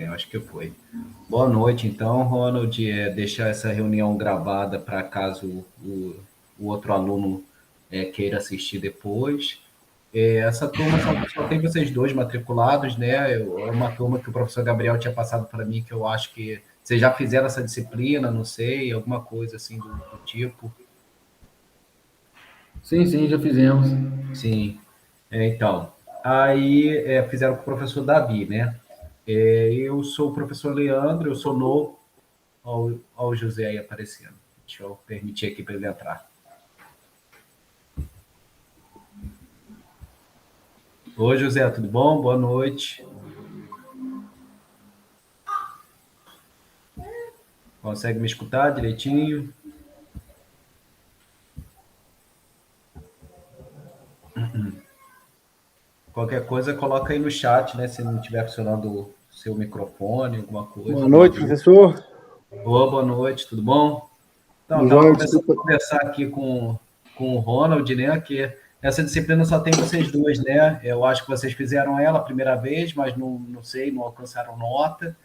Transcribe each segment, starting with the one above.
eu acho que foi. Boa noite, então, Ronald. Deixar essa reunião gravada para caso o outro aluno queira assistir depois. Essa turma só tem vocês dois matriculados, né? É uma turma que o professor Gabriel tinha passado para mim, que eu acho que vocês já fizeram essa disciplina, não sei, alguma coisa assim do tipo. Sim, já fizemos. Sim. Então, aí fizeram com o professor Davi, né? Eu sou o professor Leandro, eu sou novo. Olha o José aí aparecendo. Deixa eu permitir aqui para ele entrar. Oi, José, tudo bom? Boa noite. Consegue me escutar direitinho? Qualquer coisa, coloca aí no chat, né? Se não estiver funcionando o seu microfone, alguma coisa, Boa alguma noite, dúvida. professor. Boa noite, tudo bom? Então, eu Tudo estava jóia? começando Desculpa. a conversar aqui com o Ronald, né? Que essa disciplina só tem vocês dois, né? Eu acho que vocês fizeram ela a primeira vez, mas não sei, não alcançaram nota.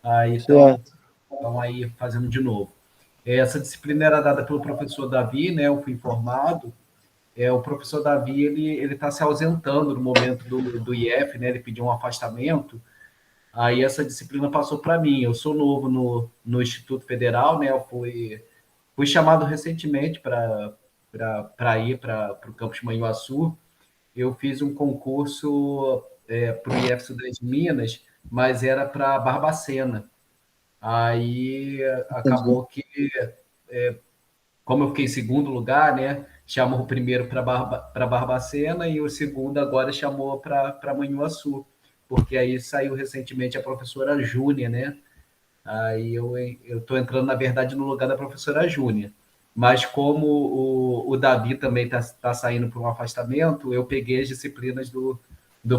Aí Certo. estão aí fazendo de novo. Essa disciplina era dada pelo professor Davi, né? Eu fui informado. O professor Davi ele está se ausentando no momento do IF, né? Ele pediu um afastamento. Aí essa disciplina passou para mim. Eu sou novo no Instituto Federal, né? Eu fui chamado recentemente para ir para o campus Manhuaçu. Eu fiz um concurso para o IF Sudeste de Minas, mas era para Barbacena. Aí Entendi. acabou que, como eu fiquei em segundo lugar, né? Chamou o primeiro para Barbacena e o segundo agora chamou para Manhuaçu, porque aí saiu recentemente a professora Júnia, né? Aí eu estou entrando, na verdade, no lugar da professora Júnia. Mas como o Davi também tá saindo por um afastamento, eu peguei as disciplinas do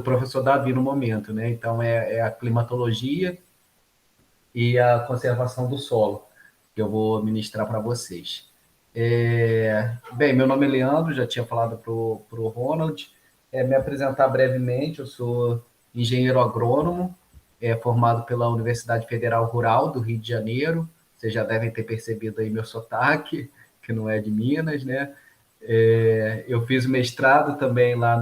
professor Davi no momento, né? Então é a climatologia e a conservação do solo que eu vou ministrar para vocês. Bem, meu nome é Leandro, já tinha falado para o Ronald. Me apresentar brevemente, eu sou engenheiro agrônomo, formado pela Universidade Federal Rural do Rio de Janeiro. Vocês já devem ter percebido aí meu sotaque, que não é de Minas, né? Eu fiz mestrado também lá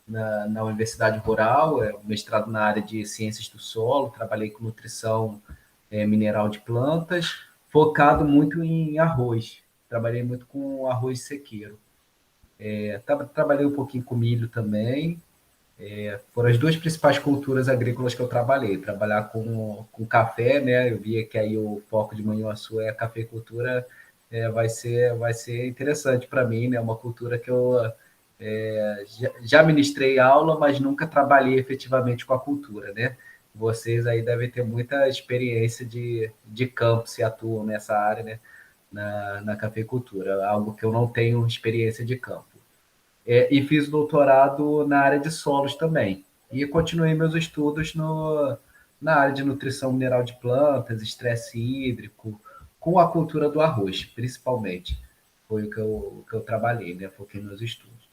na Universidade Rural, mestrado na área de ciências do solo, trabalhei com nutrição mineral de plantas, focado muito em arroz. Trabalhei muito com arroz sequeiro. Trabalhei um pouquinho com milho também. Foram as duas principais culturas agrícolas que eu trabalhei. Trabalhar com café, né? Eu via que aí o foco de Manhuaçu é a cafeicultura, vai ser interessante para mim, né? Uma cultura que eu já ministrei aula, mas nunca trabalhei efetivamente com a cultura, né? Vocês aí devem ter muita experiência de campo, se atuam nessa área, né? Na cafeicultura, algo que eu não tenho experiência de campo. E fiz doutorado na área de solos também. E continuei meus estudos na área de nutrição mineral de plantas, estresse hídrico, com a cultura do arroz, principalmente. Foi o que eu trabalhei, né? Foquei nos estudos.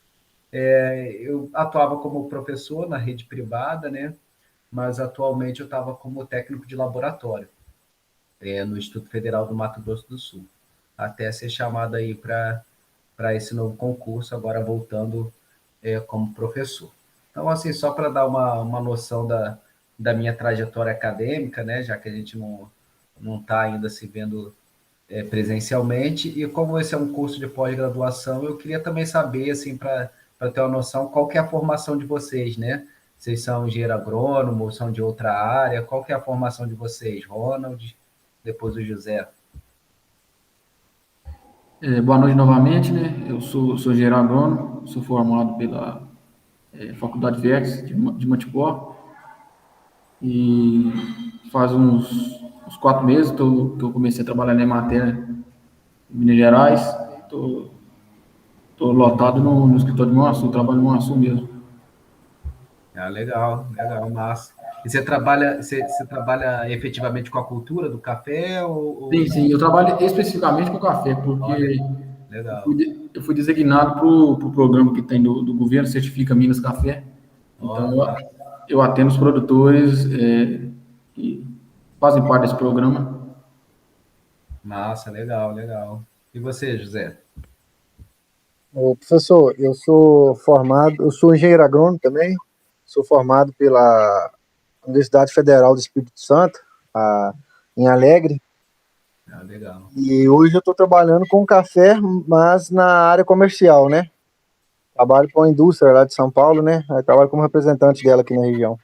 Eu atuava como professor na rede privada, né? Mas atualmente eu estava como técnico de laboratório, no Instituto Federal do Mato Grosso do Sul, até ser chamado aí para esse novo concurso, agora voltando como professor. Então, assim, só para dar uma noção da minha trajetória acadêmica, né, já que a gente não está ainda se vendo presencialmente, e como esse é um curso de pós-graduação, eu queria também saber, assim, para ter uma noção, qual que é a formação de vocês, né? Vocês são engenheiro agrônomo ou são de outra área? Qual que é a formação de vocês, Ronald? Depois o José. Boa noite novamente, né? Eu sou engenheiro agrônomo, sou formado pela Faculdade Vieques de Matipó e faz uns 4 meses que eu comecei a trabalhar na matéria em Minas Gerais. Estou lotado no escritório de Moaçu, trabalho em Moaçu mesmo. Legal, massa. E você trabalha efetivamente com a cultura do café ou Sim, não? eu trabalho especificamente com café, Olha, porque legal. eu fui designado para o programa que tem do governo, Certifica Minas Café. Então, Ó, massa. eu atendo os produtores que fazem parte desse programa. Massa, legal, legal. E você, José? Ô, professor, eu sou formado, eu sou engenheiro agrônomo também, sou formado pela Universidade Federal do Espírito Santo, em Alegre, Ah, legal. e hoje eu estou trabalhando com café, mas na área comercial, né? Trabalho com a indústria lá de São Paulo, né? Eu trabalho como representante dela aqui na região.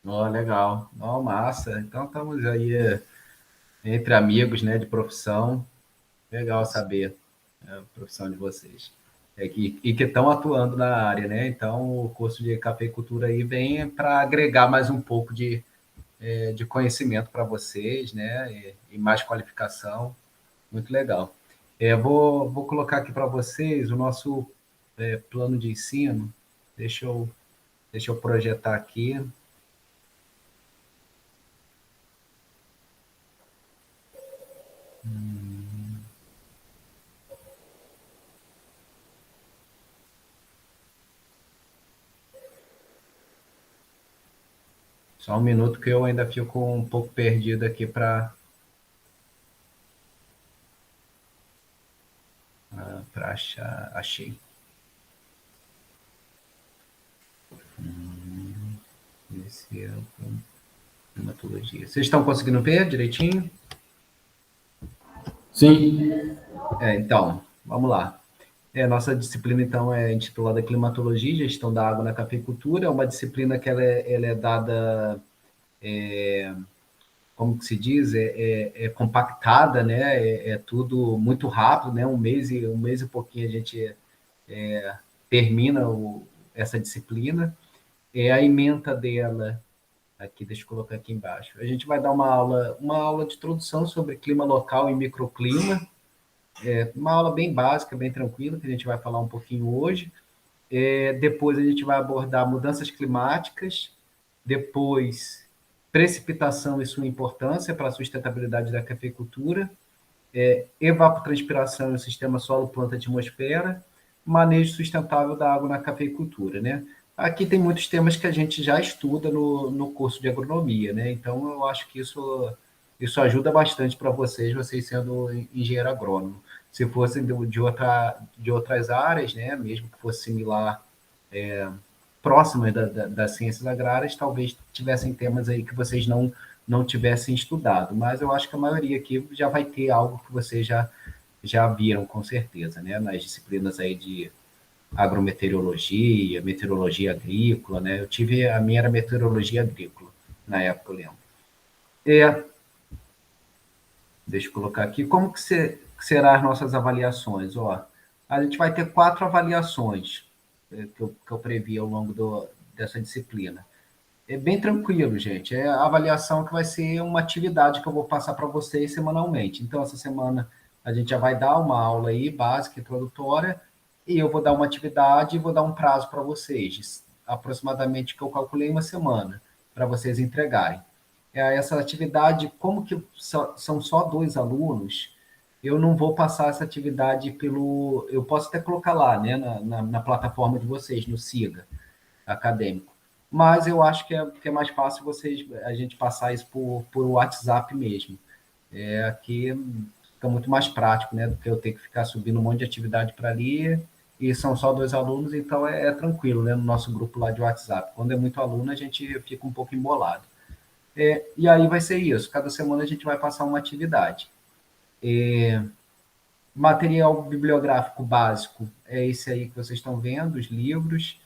Ó, legal. Ó, massa. Então estamos aí entre amigos, né, de profissão. Legal saber a profissão de vocês. E que estão atuando na área, né? Então o curso de cafeicultura aí vem para agregar mais um pouco de conhecimento para vocês, né? E mais qualificação. Muito legal. Vou colocar aqui para vocês o nosso plano de ensino. Deixa eu, deixa eu projetar aqui. Só um minuto que eu ainda fico um pouco perdido aqui para achar. Achei. Esse é o climatologia. Vocês estão conseguindo ver direitinho? Sim, Então, vamos lá. Nossa disciplina, então, é intitulada Climatologia e Gestão da Água na Cafeicultura. É uma disciplina que ela é dada, como que se diz, é compactada, né? É tudo muito rápido, né? Um mês e pouquinho a gente termina essa disciplina. A ementa dela, aqui, deixa eu colocar aqui embaixo. A gente vai dar uma aula de introdução sobre clima local e microclima. Uma aula bem básica, bem tranquila, que a gente vai falar um pouquinho hoje. Depois a gente vai abordar mudanças climáticas, depois precipitação e sua importância para a sustentabilidade da cafeicultura, evapotranspiração e o sistema solo-planta-atmosfera, manejo sustentável da água na cafeicultura, né? Aqui tem muitos temas que a gente já estuda no curso de agronomia, né? Então eu acho que isso ajuda bastante para vocês sendo engenheiro agrônomo. Se fosse de outras áreas, né? Mesmo que fosse similar, próximas das ciências agrárias, talvez tivessem temas aí que vocês não tivessem estudado, mas eu acho que a maioria aqui já vai ter algo que vocês já viram com certeza, né? Nas disciplinas aí de agrometeorologia, meteorologia agrícola, né? A minha era meteorologia agrícola, na época, eu lembro. Deixa eu colocar aqui, como que serão as nossas avaliações? Ó, a gente vai ter 4 avaliações que eu previ ao longo dessa disciplina. É bem tranquilo, gente. É a avaliação que vai ser uma atividade que eu vou passar para vocês semanalmente. Então, essa semana a gente já vai dar uma aula aí básica, introdutória, e eu vou dar uma atividade e vou dar um prazo para vocês, aproximadamente que eu calculei uma semana, para vocês entregarem. Essa atividade, como que são só 2 alunos, eu não vou passar essa atividade pelo. Eu posso até colocar lá, né, na plataforma de vocês, no SIGA acadêmico. Mas eu acho que é mais fácil a gente passar isso por WhatsApp mesmo. Aqui fica muito mais prático, né? Do que eu ter que ficar subindo um monte de atividade para ali, e são só 2 alunos, então é tranquilo, né? No nosso grupo lá de WhatsApp. Quando é muito aluno, a gente fica um pouco embolado. E aí vai ser isso. Cada semana a gente vai passar uma atividade. Material bibliográfico básico é esse aí que vocês estão vendo, os livros,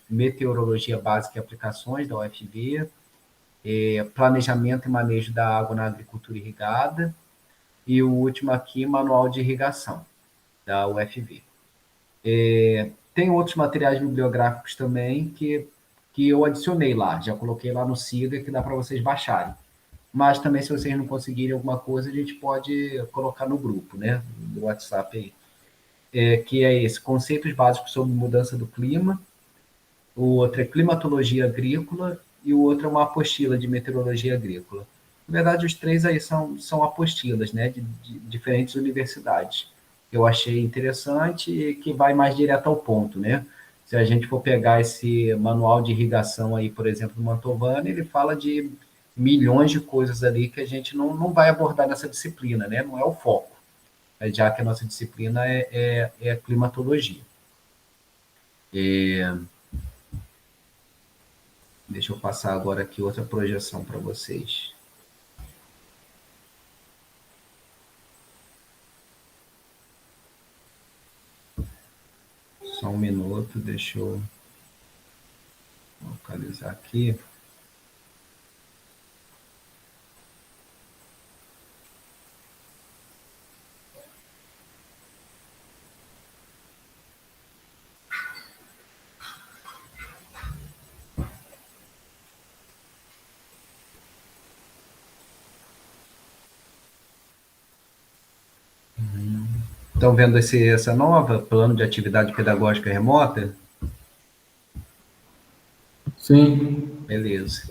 Meteorologia Básica e Aplicações, da UFV, Planejamento e Manejo da Água na Agricultura Irrigada, e o último aqui, Manual de Irrigação, da UFV. Tem outros materiais bibliográficos também que eu adicionei lá, já coloquei lá no SIGA, que dá para vocês baixarem. Mas também, se vocês não conseguirem alguma coisa, a gente pode colocar no grupo, né? Do WhatsApp aí. Que é esse, conceitos básicos sobre mudança do clima, o outro é climatologia agrícola e o outro é uma apostila de meteorologia agrícola. Na verdade, os 3 aí são apostilas, né, de diferentes universidades. Eu achei interessante e que vai mais direto ao ponto, né? Se a gente for pegar esse manual de irrigação aí, por exemplo, do Mantovani, ele fala milhões de coisas ali que a gente não vai abordar nessa disciplina, né? Não é o foco, já que a nossa disciplina é a climatologia. Deixa eu passar agora aqui outra projeção para vocês. Só um minuto, deixa eu localizar aqui. Estão vendo essa nova plano de atividade pedagógica remota? Sim. Beleza.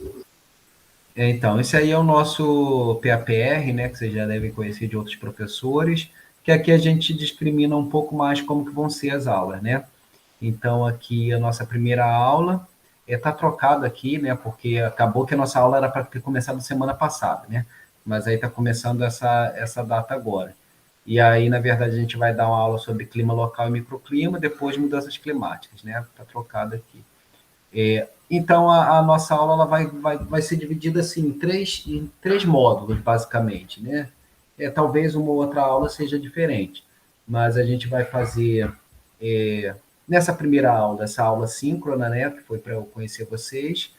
Então, esse aí é o nosso PAPR, né, que vocês já devem conhecer de outros professores, que aqui a gente discrimina um pouco mais como que vão ser as aulas, né? Então, aqui a nossa primeira aula está trocado aqui, né, porque acabou que a nossa aula era para ter começado semana passada, né? Mas aí está começando essa data agora. E aí, na verdade, a gente vai dar uma aula sobre clima local e microclima, depois mudanças climáticas, né? Está trocado aqui. Então, a nossa aula ela vai ser dividida assim, em três módulos, basicamente. Né? Talvez uma outra aula seja diferente, mas a gente vai fazer, nessa primeira aula, essa aula síncrona, né, que foi para eu conhecer vocês.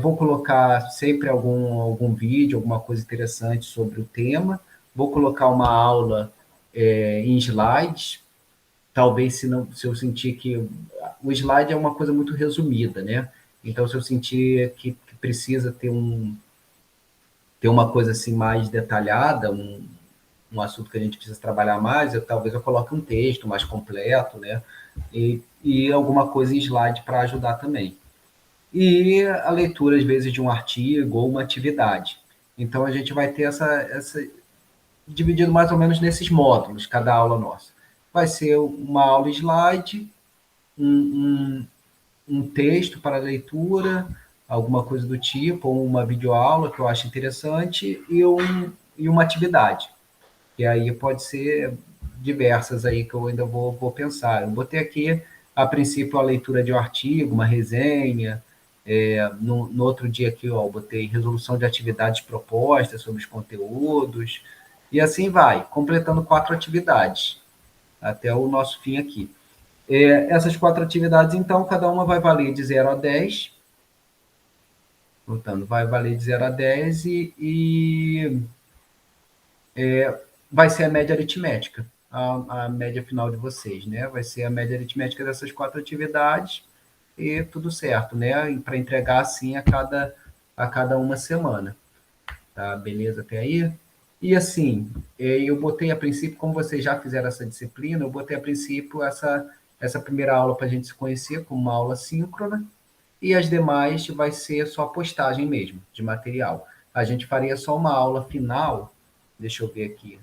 Vou colocar sempre algum vídeo, alguma coisa interessante sobre o tema. Vou colocar uma aula em slides. Talvez se eu sentir que o slide é uma coisa muito resumida, né? Então, se eu sentir que precisa ter uma coisa assim mais detalhada, um assunto que a gente precisa trabalhar mais, talvez eu coloque um texto mais completo, né? E alguma coisa em slide para ajudar também. E a leitura, às vezes, de um artigo ou uma atividade. Então, a gente vai ter essa dividido mais ou menos nesses módulos, cada aula nossa. Vai ser uma aula slide, um, um texto para leitura, alguma coisa do tipo, ou uma videoaula que eu acho interessante, e uma atividade. E aí pode ser diversas aí que eu ainda vou pensar. Eu botei aqui, a princípio, a leitura de um artigo, uma resenha. No outro dia aqui, ó, eu botei resolução de atividades propostas sobre os conteúdos. E assim vai, completando 4 atividades, até o nosso fim aqui. Essas 4 atividades, então, cada uma vai valer de 0 a 10. Portanto, vai valer de 0 a 10 vai ser a média aritmética, a média final de vocês, né? Vai ser a média aritmética dessas 4 atividades e tudo certo, né? Para entregar assim a cada uma semana. Tá? Beleza até aí? E assim, eu botei a princípio, como vocês já fizeram essa disciplina, eu botei a princípio essa primeira aula para a gente se conhecer como uma aula síncrona, e as demais vai ser só postagem mesmo, de material. A gente faria só uma aula final, deixa eu ver aqui,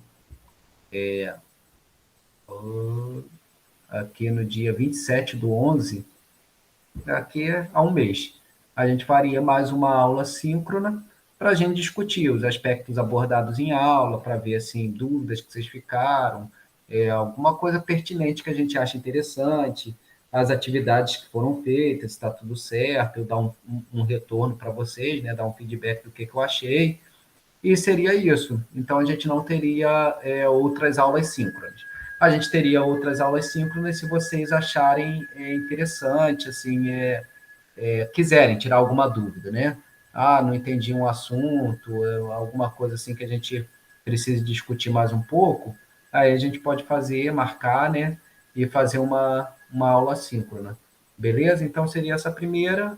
aqui no dia 27/11, daqui a um mês. A gente faria mais uma aula síncrona para a gente discutir os aspectos abordados em aula, para ver assim, dúvidas que vocês ficaram, alguma coisa pertinente que a gente acha interessante, as atividades que foram feitas, se está tudo certo, eu dar um retorno para vocês, né, dar um feedback do que eu achei, e seria isso. Então, a gente não teria outras aulas síncronas. A gente teria outras aulas síncronas se vocês acharem interessante, assim, quiserem tirar alguma dúvida, né? Ah, não entendi um assunto, alguma coisa assim que a gente precise discutir mais um pouco, aí a gente pode fazer, marcar, né? E fazer uma aula síncrona. Beleza? Então seria essa primeira.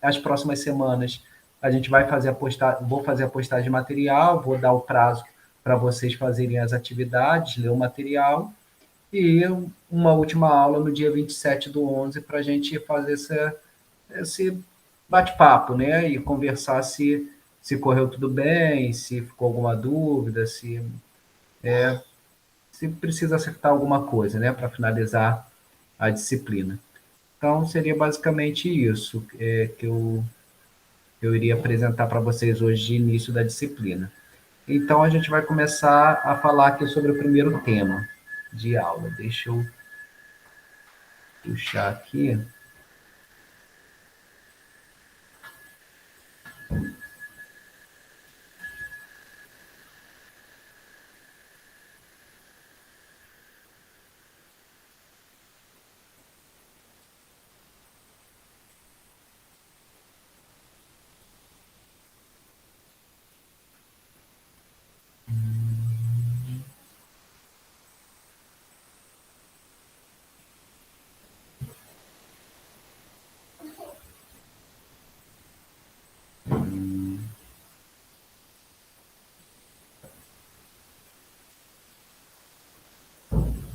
As próximas semanas a gente vai fazer vou fazer a postagem de material, vou dar o prazo para vocês fazerem as atividades, ler o material, e uma última aula no dia 27/11 para a gente fazer esse bate-papo, né? E conversar se correu tudo bem, se ficou alguma dúvida, se precisa acertar alguma coisa, né? Para finalizar a disciplina. Então, seria basicamente isso que eu iria apresentar para vocês hoje de início da disciplina. Então, a gente vai começar a falar aqui sobre o primeiro tema de aula. Deixa eu puxar aqui.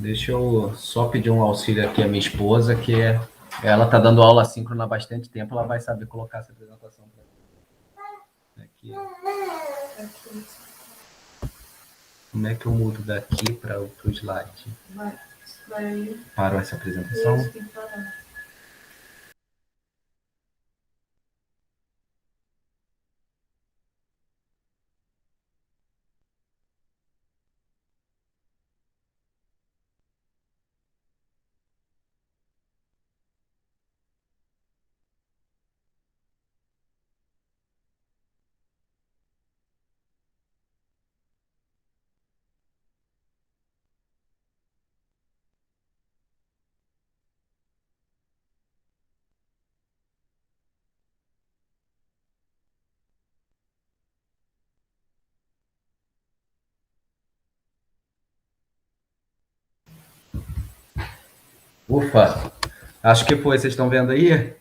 Deixa eu só pedir um auxílio aqui à minha esposa, que ela está dando aula síncrona há bastante tempo, ela vai saber colocar essa apresentação para aqui. Como é que eu mudo daqui para o slide? Parou essa apresentação? Ufa, acho que foi. Vocês estão vendo aí?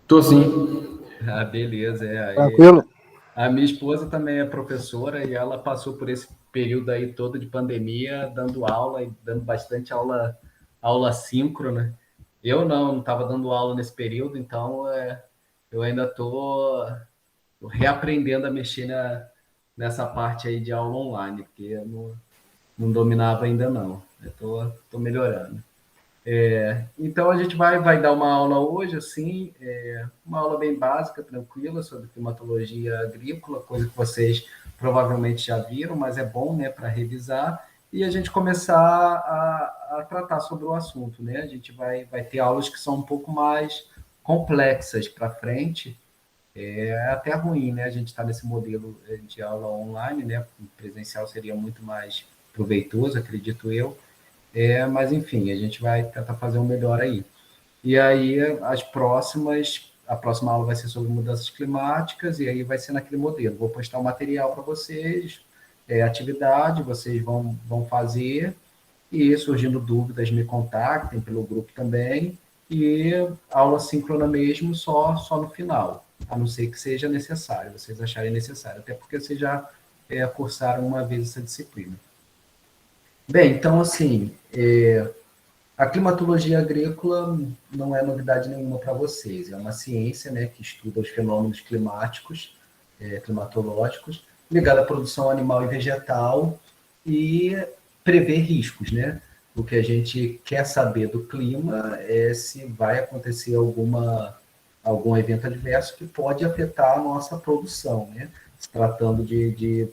Tô sim. Ah, beleza. Tranquilo? A minha esposa também é professora e ela passou por esse período aí todo de pandemia, dando aula e dando bastante aula síncrona. Eu não estava dando aula nesse período, então eu ainda estou reaprendendo a mexer nessa parte aí de aula online, porque eu não dominava ainda não. Eu tô melhorando. Então a gente vai dar uma aula hoje, assim, uma aula bem básica, tranquila, sobre climatologia agrícola, coisa que vocês provavelmente já viram, mas é bom, né, para revisar, e a gente começar a tratar sobre o assunto, né? A gente vai ter aulas que são um pouco mais complexas para frente. É até ruim, né? A gente está nesse modelo de aula online, né? Presencial seria muito mais proveitoso, acredito eu. Mas enfim, a gente vai tentar fazer o melhor aí. E aí a próxima aula vai ser sobre mudanças climáticas e aí vai ser naquele modelo. Vou postar o material para vocês, atividade, vocês vão fazer e surgindo dúvidas me contactem pelo grupo também e aula síncrona mesmo só no final, a não ser que seja necessário, vocês acharem necessário, até porque vocês já cursaram uma vez essa disciplina. Bem, então assim, a climatologia agrícola não é novidade nenhuma para vocês. É uma ciência, né, que estuda os fenômenos climáticos, climatológicos, ligada à produção animal e vegetal e prevê riscos, né? O que a gente quer saber do clima é se vai acontecer algum evento adverso que pode afetar a nossa produção, né? Se tratando de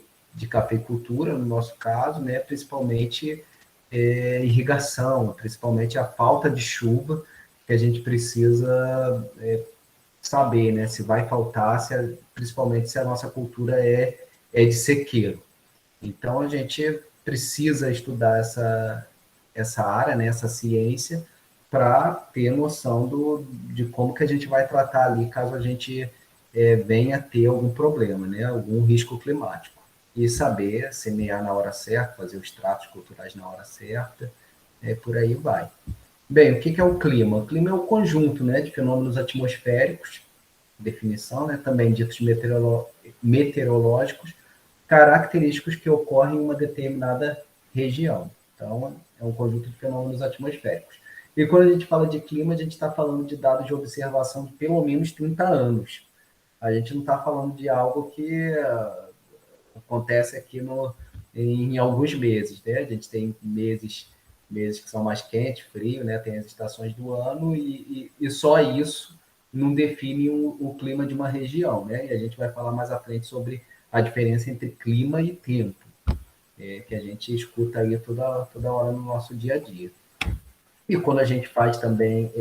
cafeicultura, no nosso caso, né? Principalmente irrigação, principalmente a falta de chuva, que a gente precisa saber, né, se vai faltar, principalmente se a nossa cultura é de sequeiro. Então, a gente precisa estudar essa área, né, essa ciência, para ter noção de como que a gente vai tratar ali, caso a gente venha a ter algum problema, né, algum risco climático. E saber semear na hora certa, fazer os tratos culturais na hora certa, por aí vai. Bem, o que é o clima? O clima é o conjunto, né, de fenômenos atmosféricos, definição, né, também ditos meteorológicos, característicos que ocorrem em uma determinada região. Então, é um conjunto de fenômenos atmosféricos. E quando a gente fala de clima, a gente está falando de dados de observação de pelo menos 30 anos. A gente não está falando de algo que acontece aqui em alguns meses, né? A gente tem meses meses que são mais quentes, frio, né? Tem as estações do ano e só isso não define o clima de uma região, né? E a gente vai falar mais à frente sobre a diferença entre clima e tempo, que a gente escuta aí toda hora no nosso dia a dia. E quando a gente faz também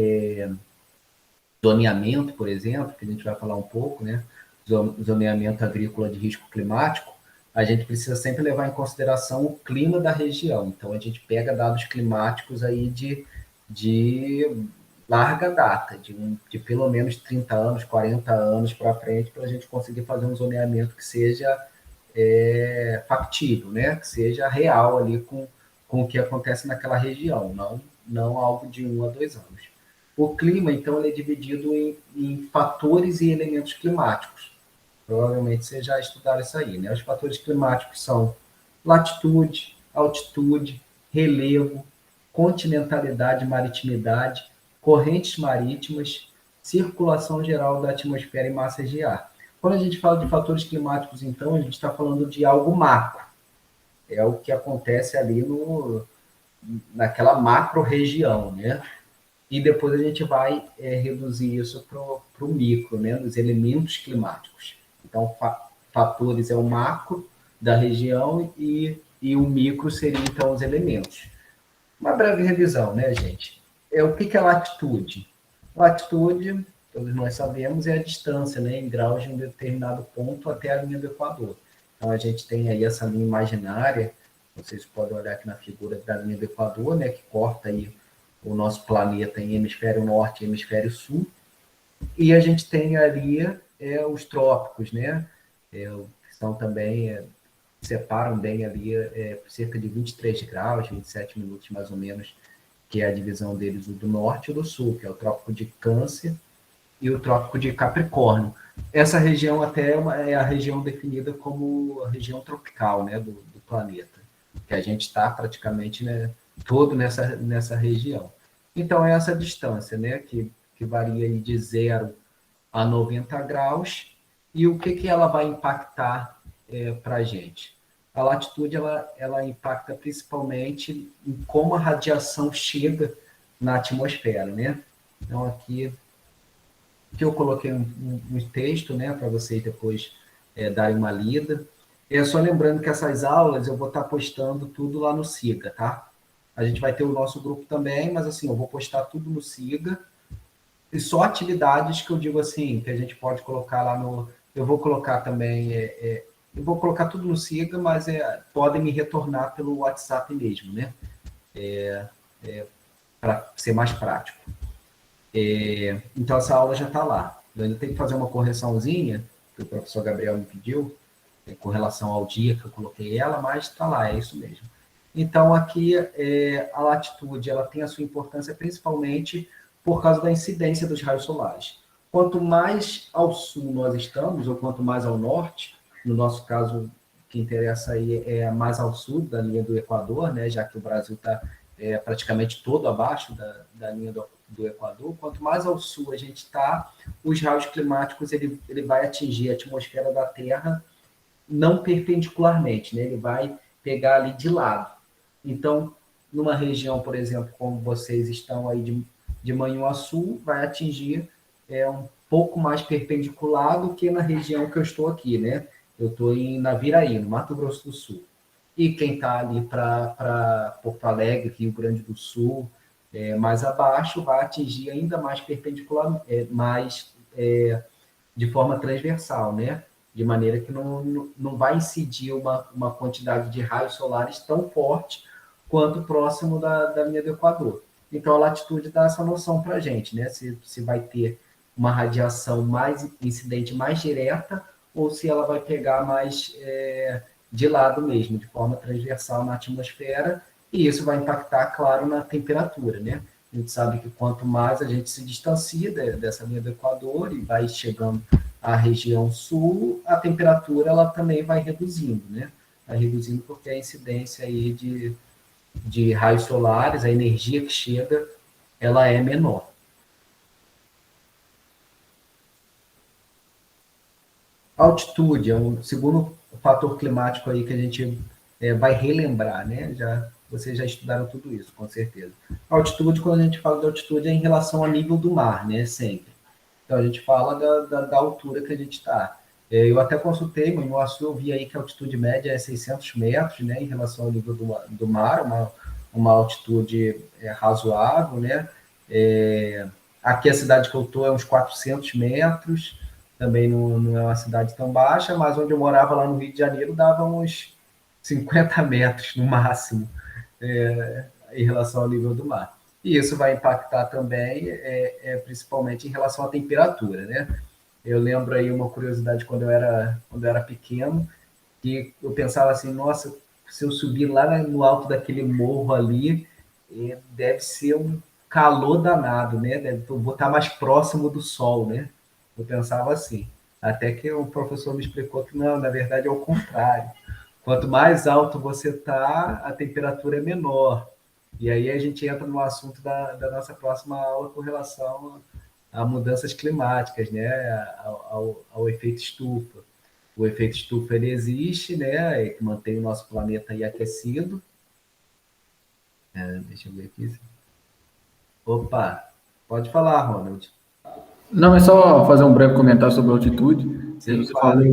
zoneamento, por exemplo, que a gente vai falar um pouco, né? Zoneamento agrícola de risco climático, a gente precisa sempre levar em consideração o clima da região. Então, a gente pega dados climáticos aí de larga data, de pelo menos 30 anos, 40 anos para frente, para a gente conseguir fazer um zoneamento que seja factível, né? Que seja real ali com o que acontece naquela região, não algo de 1 a 2 anos. O clima, então, ele é dividido em fatores e elementos climáticos. Provavelmente vocês já estudaram isso aí, né? Os fatores climáticos são latitude, altitude, relevo, continentalidade, maritimidade, correntes marítimas, circulação geral da atmosfera e massas de ar. Quando a gente fala de fatores climáticos, então, a gente está falando de algo macro. É o que acontece ali naquela macro-região, né? E depois a gente vai reduzir isso para o micro, né? Dos elementos climáticos. Então, fatores é o macro da região e o micro seria, então, os elementos. Uma breve revisão, né, gente? O que é latitude? Latitude, todos nós sabemos, é a distância, né, em graus de um determinado ponto até a linha do Equador. Então, a gente tem aí essa linha imaginária, vocês podem olhar aqui na figura da linha do Equador, né, que corta aí o nosso planeta em hemisfério norte e hemisfério sul, e a gente tem ali os trópicos, né, que são também, separam bem ali cerca de 23 graus, 27 minutos mais ou menos, que é a divisão deles, o do norte e o do sul, que é o trópico de Câncer e o trópico de Capricórnio. Essa região até é a região definida como a região tropical, né, do planeta, que a gente está praticamente, né, todo nessa região. Então, é essa distância, né, que varia de 0 a 90 graus, e o que ela vai impactar para a gente? A latitude ela impacta principalmente em como a radiação chega na atmosfera, né? Então, aqui eu coloquei um texto, né, para vocês depois darem uma lida. Só lembrando que essas aulas eu vou estar postando tudo lá no Siga, tá? A gente vai ter o nosso grupo também, mas assim, eu vou postar tudo no Siga, e só atividades que eu digo assim, que a gente pode colocar lá no... Eu vou colocar também... eu vou colocar tudo no Siga, mas podem me retornar pelo WhatsApp mesmo, né? Para ser mais prático. Então, essa aula já está lá. Eu ainda tenho que fazer uma correçãozinha, que o professor Gabriel me pediu, com relação ao dia que eu coloquei ela, mas está lá, é isso mesmo. Então, aqui, a latitude ela tem a sua importância principalmente por causa da incidência dos raios solares. Quanto mais ao sul nós estamos, ou quanto mais ao norte, no nosso caso, o que interessa aí é mais ao sul da linha do Equador, né, já que o Brasil está praticamente todo abaixo da linha do Equador, quanto mais ao sul a gente está, os raios climáticos ele vai atingir a atmosfera da Terra não perpendicularmente, né, ele vai pegar ali de lado. Então, numa região, por exemplo, como vocês estão aí de Manhuaçu, vai atingir um pouco mais perpendicular do que na região que eu estou aqui, né? Eu estou em Naviraí, no Mato Grosso do Sul. E quem está ali para Porto Alegre, Rio Grande do Sul, mais abaixo, vai atingir ainda mais perpendicular, de forma transversal, né? De maneira que não vai incidir uma quantidade de raios solares tão forte quanto próximo da linha do Equador. Então, a latitude dá essa noção para a gente, né? Se vai ter uma radiação mais incidente, mais direta, ou se ela vai pegar mais de lado mesmo, de forma transversal na atmosfera, e isso vai impactar, claro, na temperatura, né? A gente sabe que quanto mais a gente se distancia dessa linha do Equador e vai chegando à região sul, a temperatura ela também vai reduzindo, né? Vai reduzindo porque a incidência aí de raios solares, a energia que chega, ela é menor. A altitude é o segundo fator climático aí que a gente vai relembrar, né? vocês já estudaram tudo isso, com certeza. A altitude, quando a gente fala de altitude, é em relação ao nível do mar, né? Sempre. Então, a gente fala da altura que a gente está. Eu até consultei, mas no Açu eu vi aí que a altitude média é 600 metros, né, em relação ao nível do mar, uma altitude razoável, né? Aqui a cidade que eu estou é uns 400 metros, também não é uma cidade tão baixa, mas onde eu morava lá no Rio de Janeiro dava uns 50 metros no máximo, em relação ao nível do mar. E isso vai impactar também, principalmente em relação à temperatura, né? Eu lembro aí uma curiosidade quando eu era pequeno, que eu pensava assim, nossa, se eu subir lá no alto daquele morro ali, deve ser um calor danado, né? Eu vou estar mais próximo do sol, né? Eu pensava assim. Até que o professor me explicou que não, na verdade é o contrário. Quanto mais alto você está, a temperatura é menor. E aí a gente entra no assunto da nossa próxima aula com relação a mudanças climáticas, né? Ao efeito estufa. O efeito estufa ele existe, né? Que mantém o nosso planeta aí aquecido. Deixa eu ver aqui. Opa, pode falar, Ronald. Não, é só fazer um breve comentário sobre a altitude. Sim, claro.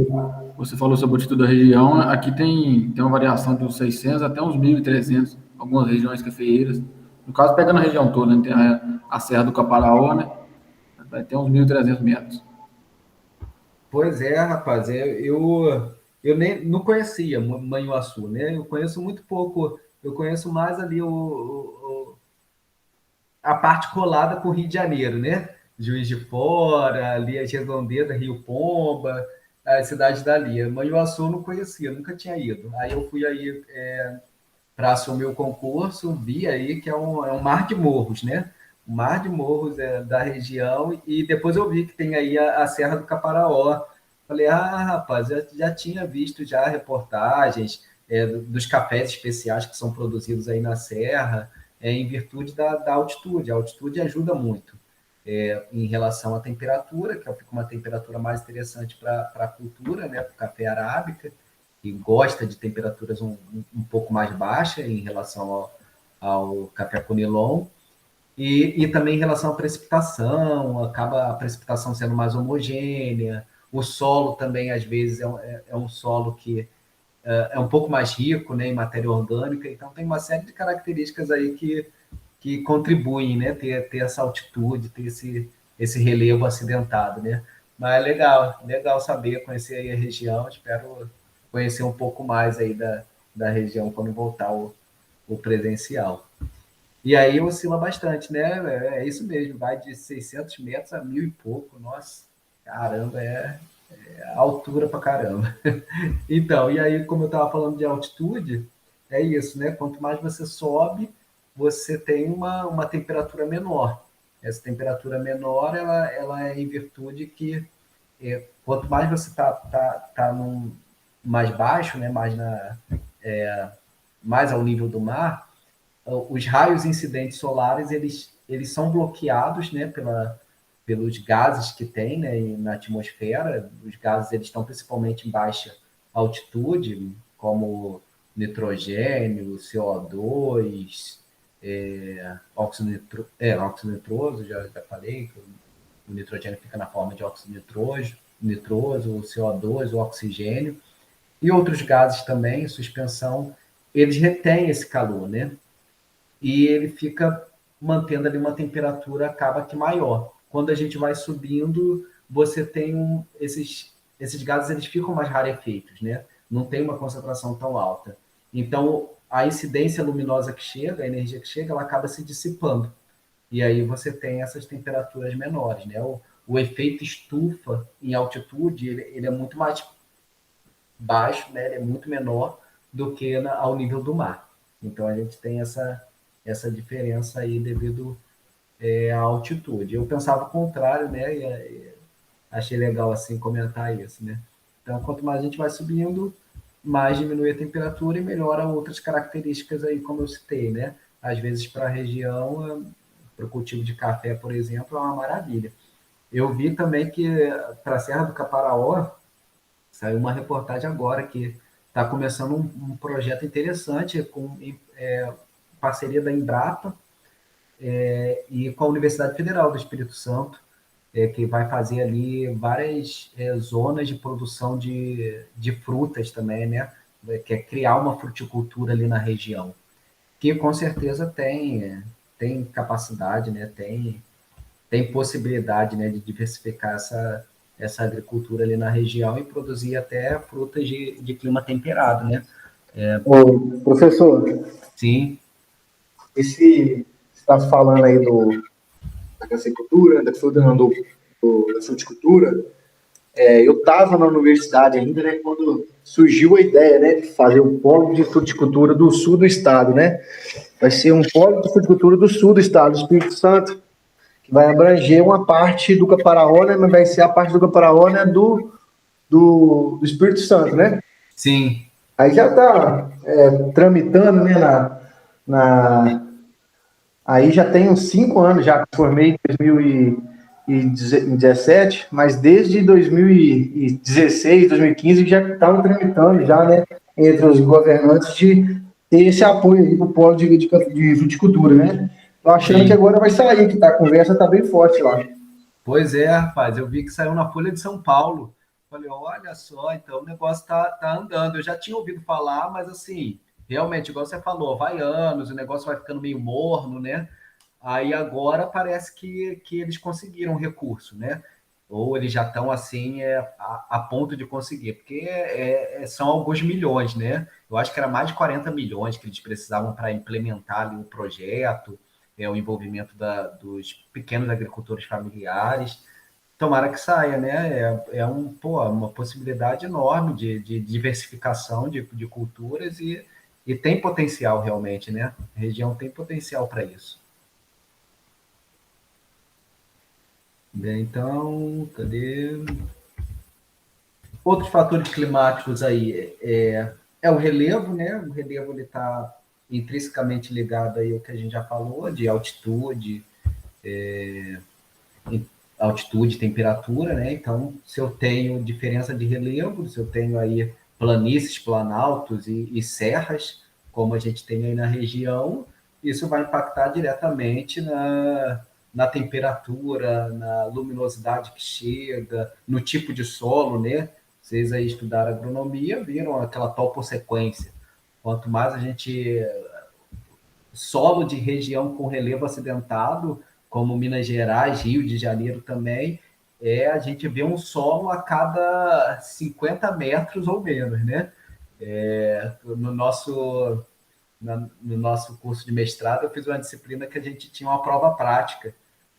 Você falou sobre a altitude da região. Aqui tem uma variação de uns 600 até uns 1.300, algumas regiões cafeeiras. No caso, pegando a região toda, né? Tem a Serra do Caparaó, né? Vai ter uns 1.300 metros. Pois é, rapaz, eu nem não conhecia Manhuaçu, né? Eu conheço muito pouco, eu conheço mais ali a parte colada com o Rio de Janeiro, né? Juiz de Fora, ali as redondezas, Rio Pomba, as cidades dali. Manhuaçu eu não conhecia, nunca tinha ido. Aí eu fui aí para assumir o concurso, vi aí que é um mar de morros, né? O mar de morros da região, e depois eu vi que tem aí a Serra do Caparaó. Falei, rapaz, já tinha visto já reportagens dos cafés especiais que são produzidos aí na Serra, em virtude da altitude. A altitude ajuda muito em relação à temperatura, que fica uma temperatura mais interessante para a cultura, né, para o café arábica, que gosta de temperaturas um pouco mais baixas em relação ao café conilon, e também em relação à precipitação, acaba a precipitação sendo mais homogênea, o solo também, às vezes, é um solo que é um pouco mais rico, né, em matéria orgânica, então tem uma série de características aí que contribuem, né, ter essa altitude, ter esse relevo acidentado, né? Mas é legal saber, conhecer aí a região, espero conhecer um pouco mais aí da região quando voltar o presencial. E aí oscila bastante, né? É isso mesmo, vai de 600 metros a 1.000 e pouco, nossa, caramba, altura pra caramba. Então, e aí, como eu estava falando de altitude, é isso, né? Quanto mais você sobe, você tem uma temperatura menor. Essa temperatura menor, ela é em virtude que quanto mais você tá mais baixo, né? Mais ao nível do mar, os raios incidentes solares eles são bloqueados, né? Pelos gases que tem, né, na atmosfera. Os gases eles estão principalmente em baixa altitude, como nitrogênio, CO2, óxido nitroso, já falei, que o nitrogênio fica na forma de óxido nitroso, o CO2, o oxigênio, e outros gases também, em suspensão, eles retêm esse calor, né? E ele fica mantendo ali uma temperatura acaba que maior. Quando a gente vai subindo, você tem esses gases eles ficam mais rarefeitos, né? Não tem uma concentração tão alta. Então, a incidência luminosa que chega, a energia que chega, ela acaba se dissipando. E aí você tem essas temperaturas menores, né? O efeito estufa em altitude, ele é muito mais baixo, né? Ele é muito menor do que ao nível do mar. Então a gente tem essa diferença aí devido à altitude. Eu pensava o contrário, né? E achei legal assim comentar isso, né? Então quanto mais a gente vai subindo, mais diminui a temperatura e melhora outras características aí, como eu citei, né? Às vezes para a região, para o cultivo de café, por exemplo, é uma maravilha. Eu vi também que para a Serra do Caparaó saiu uma reportagem agora que está começando um projeto interessante parceria da Embrapa e com a Universidade Federal do Espírito Santo, que vai fazer ali várias zonas de produção de frutas também, né? Que é criar uma fruticultura ali na região, que com certeza tem capacidade, né? Tem possibilidade, né, de diversificar essa agricultura ali na região e produzir até frutas de clima temperado, né? Ô, professor, Sim, esse está falando aí da casecultura, da fruta, não, da fruticultura. Eu estava na universidade ainda, né, quando surgiu a ideia, né, de fazer um polo de fruticultura do sul do estado, né? Vai ser um polo de fruticultura do sul do estado, do Espírito Santo, que vai abranger uma parte do Caparaó, né, mas vai ser a parte do Caparaó, né, do Espírito Santo, né? sim, Aí já está tramitando, né, aí já tem uns 5 anos, já formei em 2017, mas desde 2016, 2015 já estavam tramitando, já, né, entre os governantes de ter esse apoio aí para o polo de fruticultura, né? Tô achando que sim. agora vai sair, que a conversa está bem forte lá. Pois é, rapaz, eu vi que saiu na Folha de São Paulo. Falei, olha só, então o negócio tá andando. Eu já tinha ouvido falar, mas assim, realmente, igual você falou, vai anos, o negócio vai ficando meio morno, né? Aí agora parece que eles conseguiram recurso, né? Ou eles já estão assim a ponto de conseguir, porque são alguns milhões, né? Eu acho que era mais de 40 milhões que eles precisavam para implementar ali o projeto, o envolvimento dos pequenos agricultores familiares. Tomara que saia, né? Uma possibilidade enorme de diversificação de culturas e tem potencial realmente, né? A região tem potencial para isso. Bem, então, cadê? Outros fatores climáticos aí é o relevo, né? O relevo ele está intrinsecamente ligado aí ao que a gente já falou, de altitude, temperatura, né? Então, se eu tenho diferença de relevo, se eu tenho aí planícies, planaltos e serras, como a gente tem aí na região, isso vai impactar diretamente na temperatura, na luminosidade que chega, no tipo de solo, né? Vocês aí estudaram agronomia, viram aquela topossequência. Quanto mais a gente solo de região com relevo acidentado, como Minas Gerais, Rio de Janeiro também, a gente vê um solo a cada 50 metros ou menos, né? No nosso curso de mestrado, eu fiz uma disciplina que a gente tinha uma prova prática.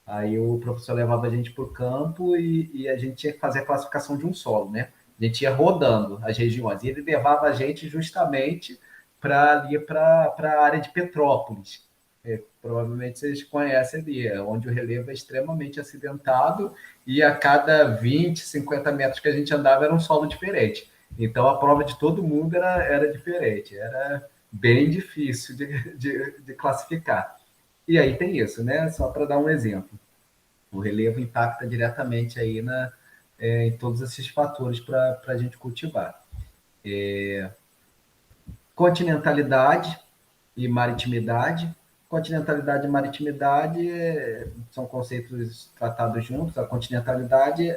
Aí o professor levava a gente para o campo e a gente tinha que fazer a classificação de um solo, né? A gente ia rodando as regiões e ele levava a gente justamente para a área de Petrópolis. Provavelmente vocês conhecem ali, onde o relevo é extremamente acidentado e a cada 20, 50 metros que a gente andava era um solo diferente. Então a prova de todo mundo era diferente, era bem difícil de classificar. E aí tem isso, né? Só para dar um exemplo. O relevo impacta diretamente aí em todos esses fatores para a gente cultivar. Continentalidade e maritimidade. Continentalidade e maritimidade são conceitos tratados juntos. A continentalidade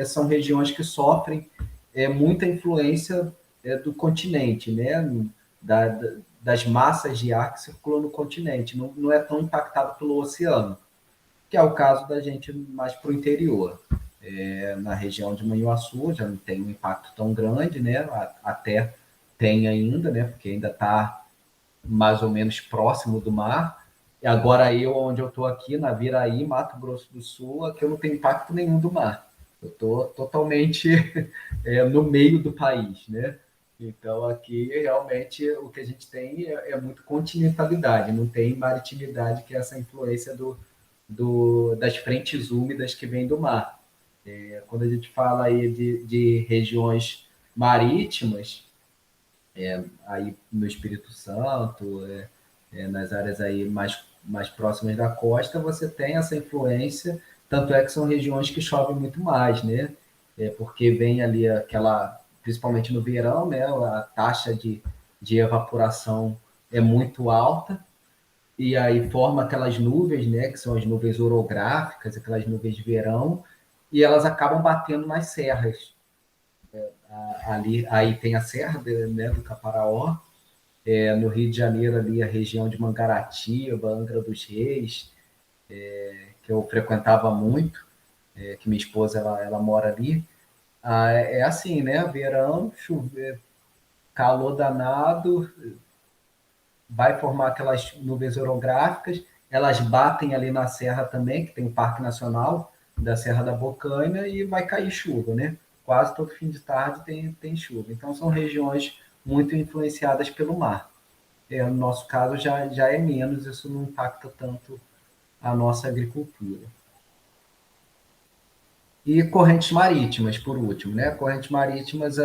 são regiões que sofrem muita influência do continente, né? Da, das massas de ar que circulam no continente. Não é tão impactado pelo oceano, que é o caso da gente mais para o interior. Na região de Manhuaçu já não tem um impacto tão grande, né? Até tem ainda, né? Porque ainda está mais ou menos próximo do mar. E agora onde eu estou aqui, na Viraí, Mato Grosso do Sul, aqui eu não tenho impacto nenhum do mar. Eu estou totalmente no meio do país, né? Então aqui realmente o que a gente tem muito continentalidade, não tem maritimidade, que é essa influência das frentes úmidas que vêm do mar. Quando a gente fala aí de regiões marítimas, aí no Espírito Santo, nas áreas aí mais próximas da costa, você tem essa influência, tanto é que são regiões que chovem muito mais, né? Porque vem ali principalmente no verão, né? A taxa de evaporação é muito alta, e aí forma aquelas nuvens, né, que são as nuvens orográficas, aquelas nuvens de verão, e elas acabam batendo nas serras. Ali, aí tem a serra, né, do Caparaó, no Rio de Janeiro, ali a região de Mangaratiba, Angra dos Reis, que eu frequentava muito, que minha esposa ela mora ali. É assim, né? Verão, chover, calor danado, vai formar aquelas nuvens orográficas, elas batem ali na serra também, que tem o Parque Nacional da Serra da Bocaina, e vai cair chuva, né? Quase todo fim de tarde tem chuva. Então são regiões muito influenciadas pelo mar. No nosso caso já é menos, isso não impacta tanto a nossa agricultura. E correntes marítimas, por último, né? Correntes marítimas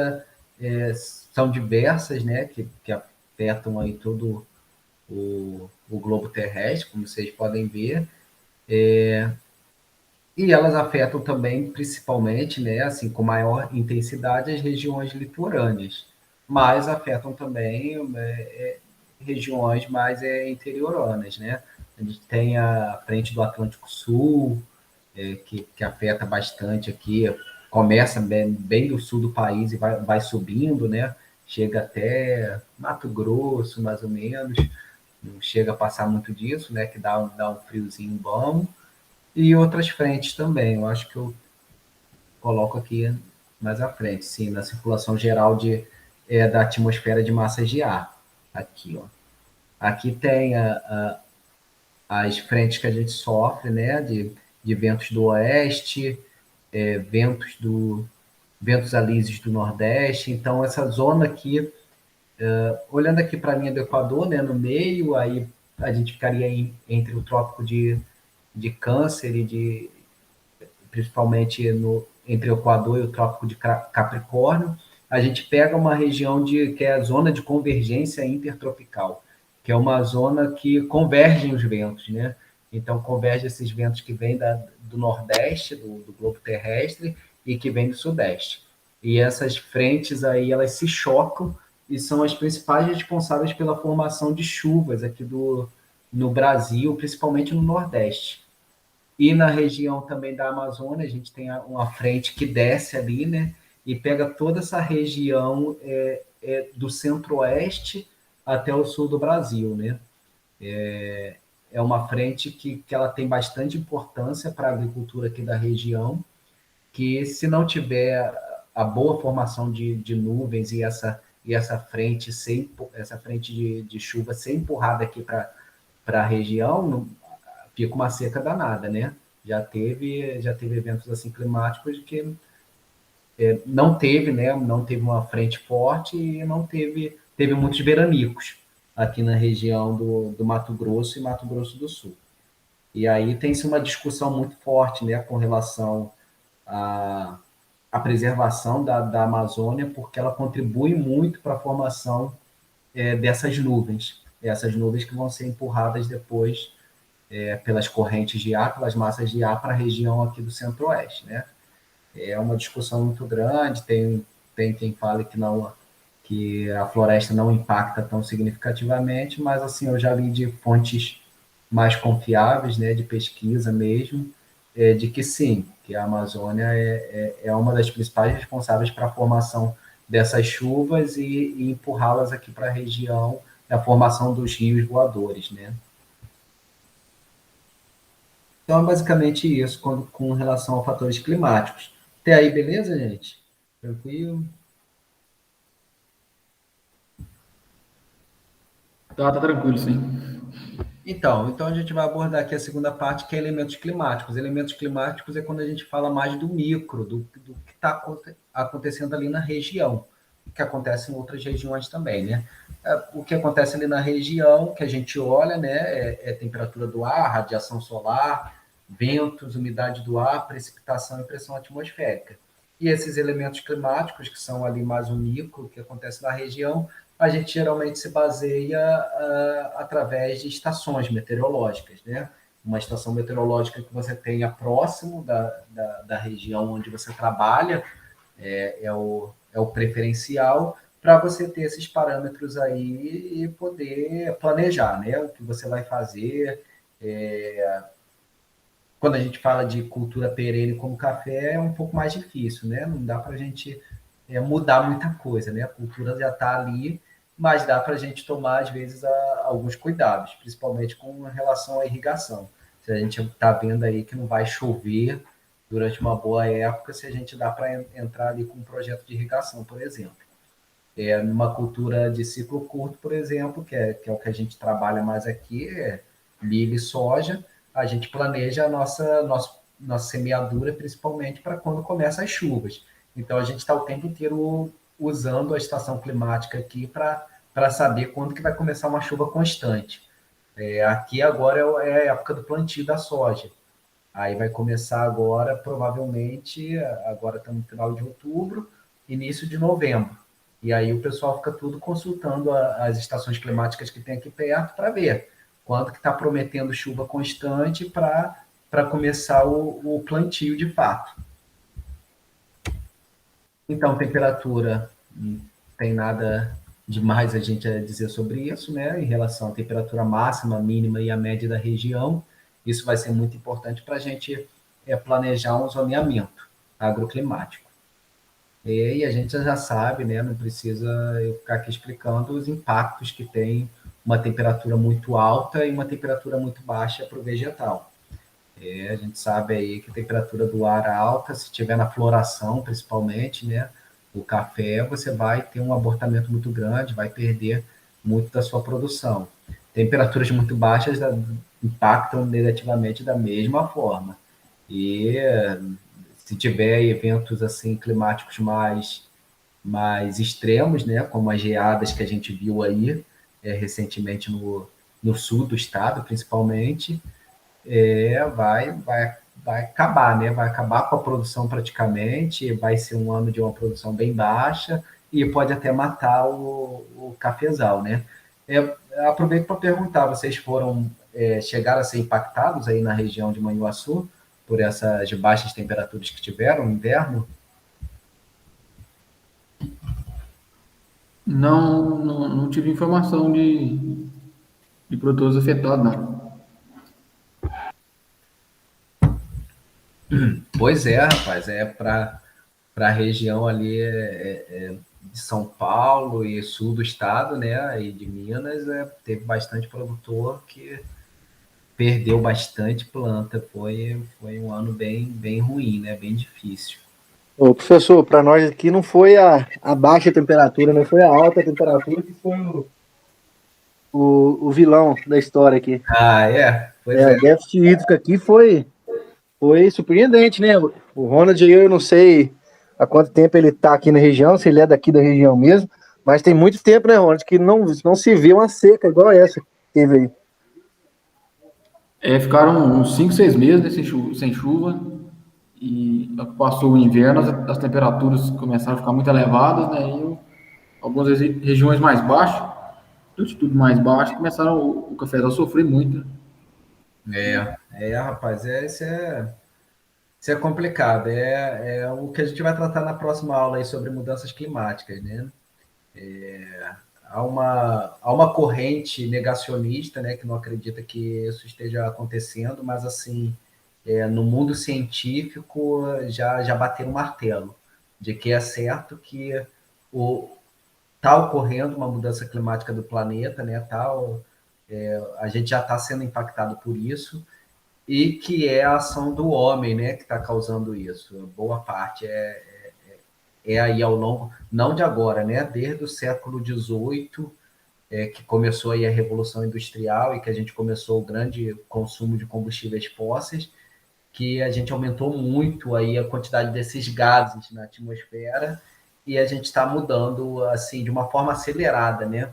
são diversas, né? Que afetam aí todo o globo terrestre, como vocês podem ver, e elas afetam também, principalmente, né? Assim, com maior intensidade, as regiões litorâneas, mas afetam também regiões mais interioranas, né? A gente tem a frente do Atlântico Sul, que afeta bastante aqui, começa bem do sul do país e vai subindo, né? Chega até Mato Grosso, mais ou menos, não chega a passar muito disso, né? Que dá um friozinho bom. E outras frentes também, eu acho que eu coloco aqui mais à frente, sim, na circulação geral da atmosfera de massas de ar. Aqui, ó. Aqui tem as frentes que a gente sofre, né? De ventos do oeste, ventos alísios do Nordeste. Então, essa zona aqui, olhando aqui para a linha do Equador, né, no meio, aí a gente ficaria entre o Trópico de Câncer principalmente entre o Equador e o Trópico de Capricórnio. A gente pega uma região que é a zona de convergência intertropical, que é uma zona que convergem os ventos, né? Então, converge esses ventos que vêm do Nordeste, do globo terrestre, e que vêm do Sudeste. E essas frentes aí, elas se chocam e são as principais responsáveis pela formação de chuvas aqui no Brasil, principalmente no Nordeste. E na região também da Amazônia, a gente tem uma frente que desce ali, né? E pega toda essa região do centro-oeste até o sul do Brasil, né? É uma frente que ela tem bastante importância para a agricultura aqui da região, que se não tiver a boa formação de nuvens e essa frente essa frente de chuva ser empurrada aqui para a região, fica uma seca danada, né? Já teve eventos assim climáticos que não teve, né? Não teve uma frente forte e não teve muitos veranicos aqui na região do Mato Grosso e Mato Grosso do Sul. E aí tem-se uma discussão muito forte, né, com relação à preservação da Amazônia, porque ela contribui muito para a formação dessas nuvens, essas nuvens que vão ser empurradas depois pelas correntes de ar, pelas massas de ar para a região aqui do Centro-Oeste, né? É uma discussão muito grande, tem quem fale que a floresta não impacta tão significativamente, mas assim, eu já li de fontes mais confiáveis, né, de pesquisa mesmo, de que sim, que a Amazônia é uma das principais responsáveis para a formação dessas chuvas e empurrá-las aqui para a região, a formação dos rios voadores, né? Então, é basicamente isso com relação a fatores climáticos. Até aí, beleza, gente? Tranquilo? Tá tranquilo, sim. Então a gente vai abordar aqui a segunda parte, que é elementos climáticos. Elementos climáticos é quando a gente fala mais do micro, do que está acontecendo ali na região, que acontece em outras regiões também, né? O que acontece ali na região, que a gente olha, né, é temperatura do ar, radiação solar, ventos, umidade do ar, precipitação e pressão atmosférica. E esses elementos climáticos, que são ali mais o micro, que acontece na região, a gente geralmente se baseia através de estações meteorológicas, né? Uma estação meteorológica que você tenha próximo da região onde você trabalha é o preferencial, para você ter esses parâmetros aí e poder planejar, né? O que você vai fazer. Quando a gente fala de cultura perene como café, é um pouco mais difícil, né? Não dá para a gente mudar muita coisa, né? A cultura já está ali, mas dá para a gente tomar, às vezes, alguns cuidados, principalmente com relação à irrigação. Se a gente está vendo aí que não vai chover durante uma boa época, se a gente dá para entrar ali com um projeto de irrigação, por exemplo. Numa cultura de ciclo curto, por exemplo, que é o que a gente trabalha mais aqui, milho e soja, a gente planeja a nossa semeadura, principalmente para quando começam as chuvas. Então, a gente está o tempo inteiro usando a estação climática aqui para saber quando que vai começar uma chuva constante. Aqui agora é a época do plantio da soja. Aí vai começar agora, provavelmente, agora estamos no final de outubro, início de novembro. E aí o pessoal fica tudo consultando as estações climáticas que tem aqui perto para ver quando que está prometendo chuva constante para começar o plantio de fato. Então, temperatura, não tem nada demais a gente dizer sobre isso, né? Em relação à temperatura máxima, mínima e a média da região. Isso vai ser muito importante para a gente planejar um zoneamento agroclimático. E a gente já sabe, né? Não precisa eu ficar aqui explicando os impactos que tem uma temperatura muito alta e uma temperatura muito baixa para o vegetal. A gente sabe aí que a temperatura do ar alta, se tiver na floração, principalmente, né, o café, você vai ter um abortamento muito grande, vai perder muito da sua produção. Temperaturas muito baixas impactam negativamente da mesma forma. E se tiver eventos assim climáticos mais extremos, né, como as geadas que a gente viu aí recentemente no sul do estado, principalmente, vai acabar, né? Vai acabar com a produção praticamente, vai ser um ano de uma produção bem baixa e pode até matar o cafezal, né? Aproveito para perguntar, vocês chegaram a ser impactados aí na região de Manhuaçu por essas baixas temperaturas que tiveram no inverno? Não tive informação de produtores afetados, não. Pois é, rapaz, para a região ali de São Paulo e sul do estado, né, e de Minas, teve bastante produtor que perdeu bastante planta. Foi um ano bem ruim, né, bem difícil. Ô, professor, para nós aqui não foi a baixa temperatura, não foi a alta temperatura que foi o vilão da história aqui. Pois é. O déficit hídrico aqui foi surpreendente, né? O Ronald, eu não sei há quanto tempo ele está aqui na região, se ele é daqui da região mesmo, mas tem muito tempo, né, Ronald, que não se vê uma seca igual essa que teve aí. Ficaram uns 5, 6 meses, né, sem chuva, e passou o inverno, as temperaturas começaram a ficar muito elevadas, né, e algumas regiões mais baixas, altitude mais baixa, começaram o cafezal a sofrer muito. Rapaz, isso é complicado. É o que a gente vai tratar na próxima aula aí sobre mudanças climáticas, né? Há uma corrente negacionista, né, que não acredita que isso esteja acontecendo, mas assim, no mundo científico já bateram um martelo de que é certo que está ocorrendo uma mudança climática do planeta, né? A gente já está sendo impactado por isso e que é a ação do homem, né, que está causando isso. Boa parte aí ao longo, não de agora, né, desde o século XVIII, que começou aí a Revolução Industrial e que a gente começou o grande consumo de combustíveis fósseis, que a gente aumentou muito aí a quantidade desses gases na atmosfera e a gente está mudando assim de uma forma acelerada, né,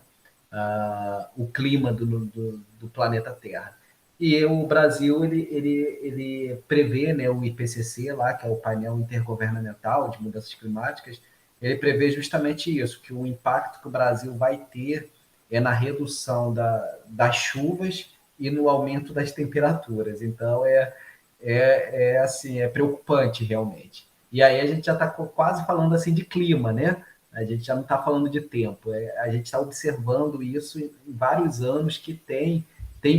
o clima do planeta Terra. E o Brasil ele prevê, né, o IPCC lá, que é o painel intergovernamental de mudanças climáticas, ele prevê justamente isso, que o impacto que o Brasil vai ter é na redução das chuvas e no aumento das temperaturas. Então assim, é preocupante realmente. E aí a gente já está quase falando assim de clima, né? A gente já não está falando de tempo, a gente está observando isso em vários anos que tem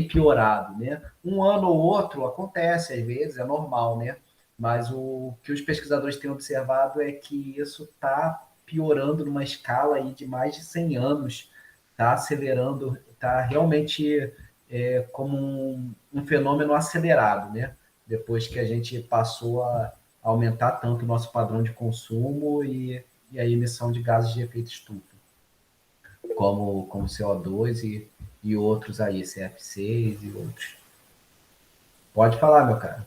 piorado, né? Um ano ou outro acontece, às vezes, é normal, né? Mas o que os pesquisadores têm observado é que isso está piorando numa escala aí de mais de 100 anos, está acelerando, está realmente como um fenômeno acelerado, né? Depois que a gente passou a aumentar tanto o nosso padrão de consumo e a emissão de gases de efeito estufa, como CO2 e outros aí, CF6 e outros. Pode falar, meu cara.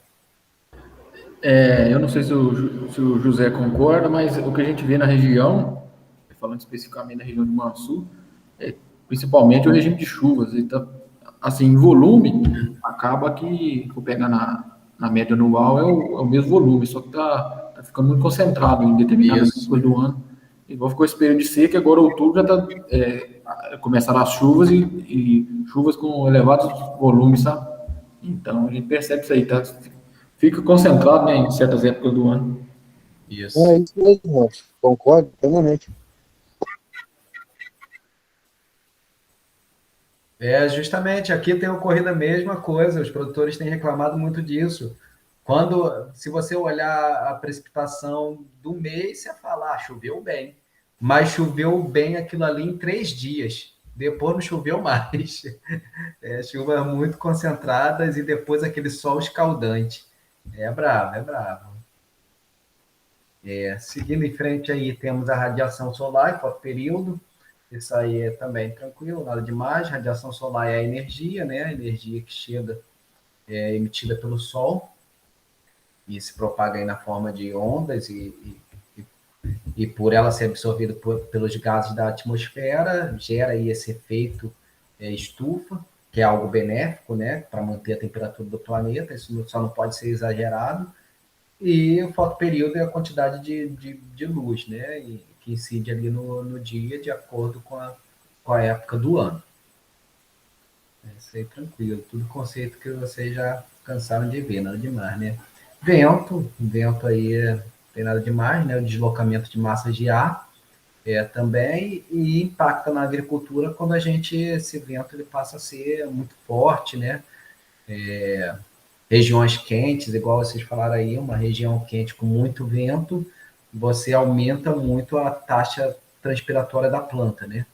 Eu não sei se o José concorda, mas o que a gente vê na região, falando especificamente da região de Mansu, é principalmente o regime de chuvas. Então, assim, em volume, acaba que, vou pegar na média anual, é o mesmo volume, só que tá ficando muito concentrado em determinadas épocas do ano. Igual ficou esse período de seca, agora outubro já começaram as chuvas e chuvas com elevados volumes, sabe? Então, a gente percebe isso aí, tá? Fica concentrado, né, em certas épocas do ano. Isso. É isso mesmo, Márcio. Concordo plenamente. Justamente, aqui tem ocorrido a mesma coisa, os produtores têm reclamado muito disso. Se você olhar a precipitação do mês, você fala, choveu bem, mas choveu bem aquilo ali em 3 dias, depois não choveu mais. Chuvas muito concentradas e depois aquele sol escaldante. É bravo, é bravo. Seguindo em frente aí, temos a radiação solar, fotoperíodo. Isso aí é também tranquilo, nada demais. Radiação solar é a energia, né? A energia que chega emitida pelo Sol e se propaga aí na forma de ondas e por ela ser absorvida pelos gases da atmosfera, gera aí esse efeito estufa, que é algo benéfico, né? Para manter a temperatura do planeta. Isso só não pode ser exagerado. E o fotoperíodo é a quantidade de luz, né? Que incide ali no dia de acordo com a época do ano. Isso aí tranquilo, tudo conceito que vocês já cansaram de ver, nada demais, né? Vento aí tem nada demais, né? O deslocamento de massas de ar também e impacta na agricultura quando esse vento ele passa a ser muito forte, né? Regiões quentes, igual vocês falaram aí, uma região quente com muito vento, você aumenta muito a taxa transpiratória da planta, né?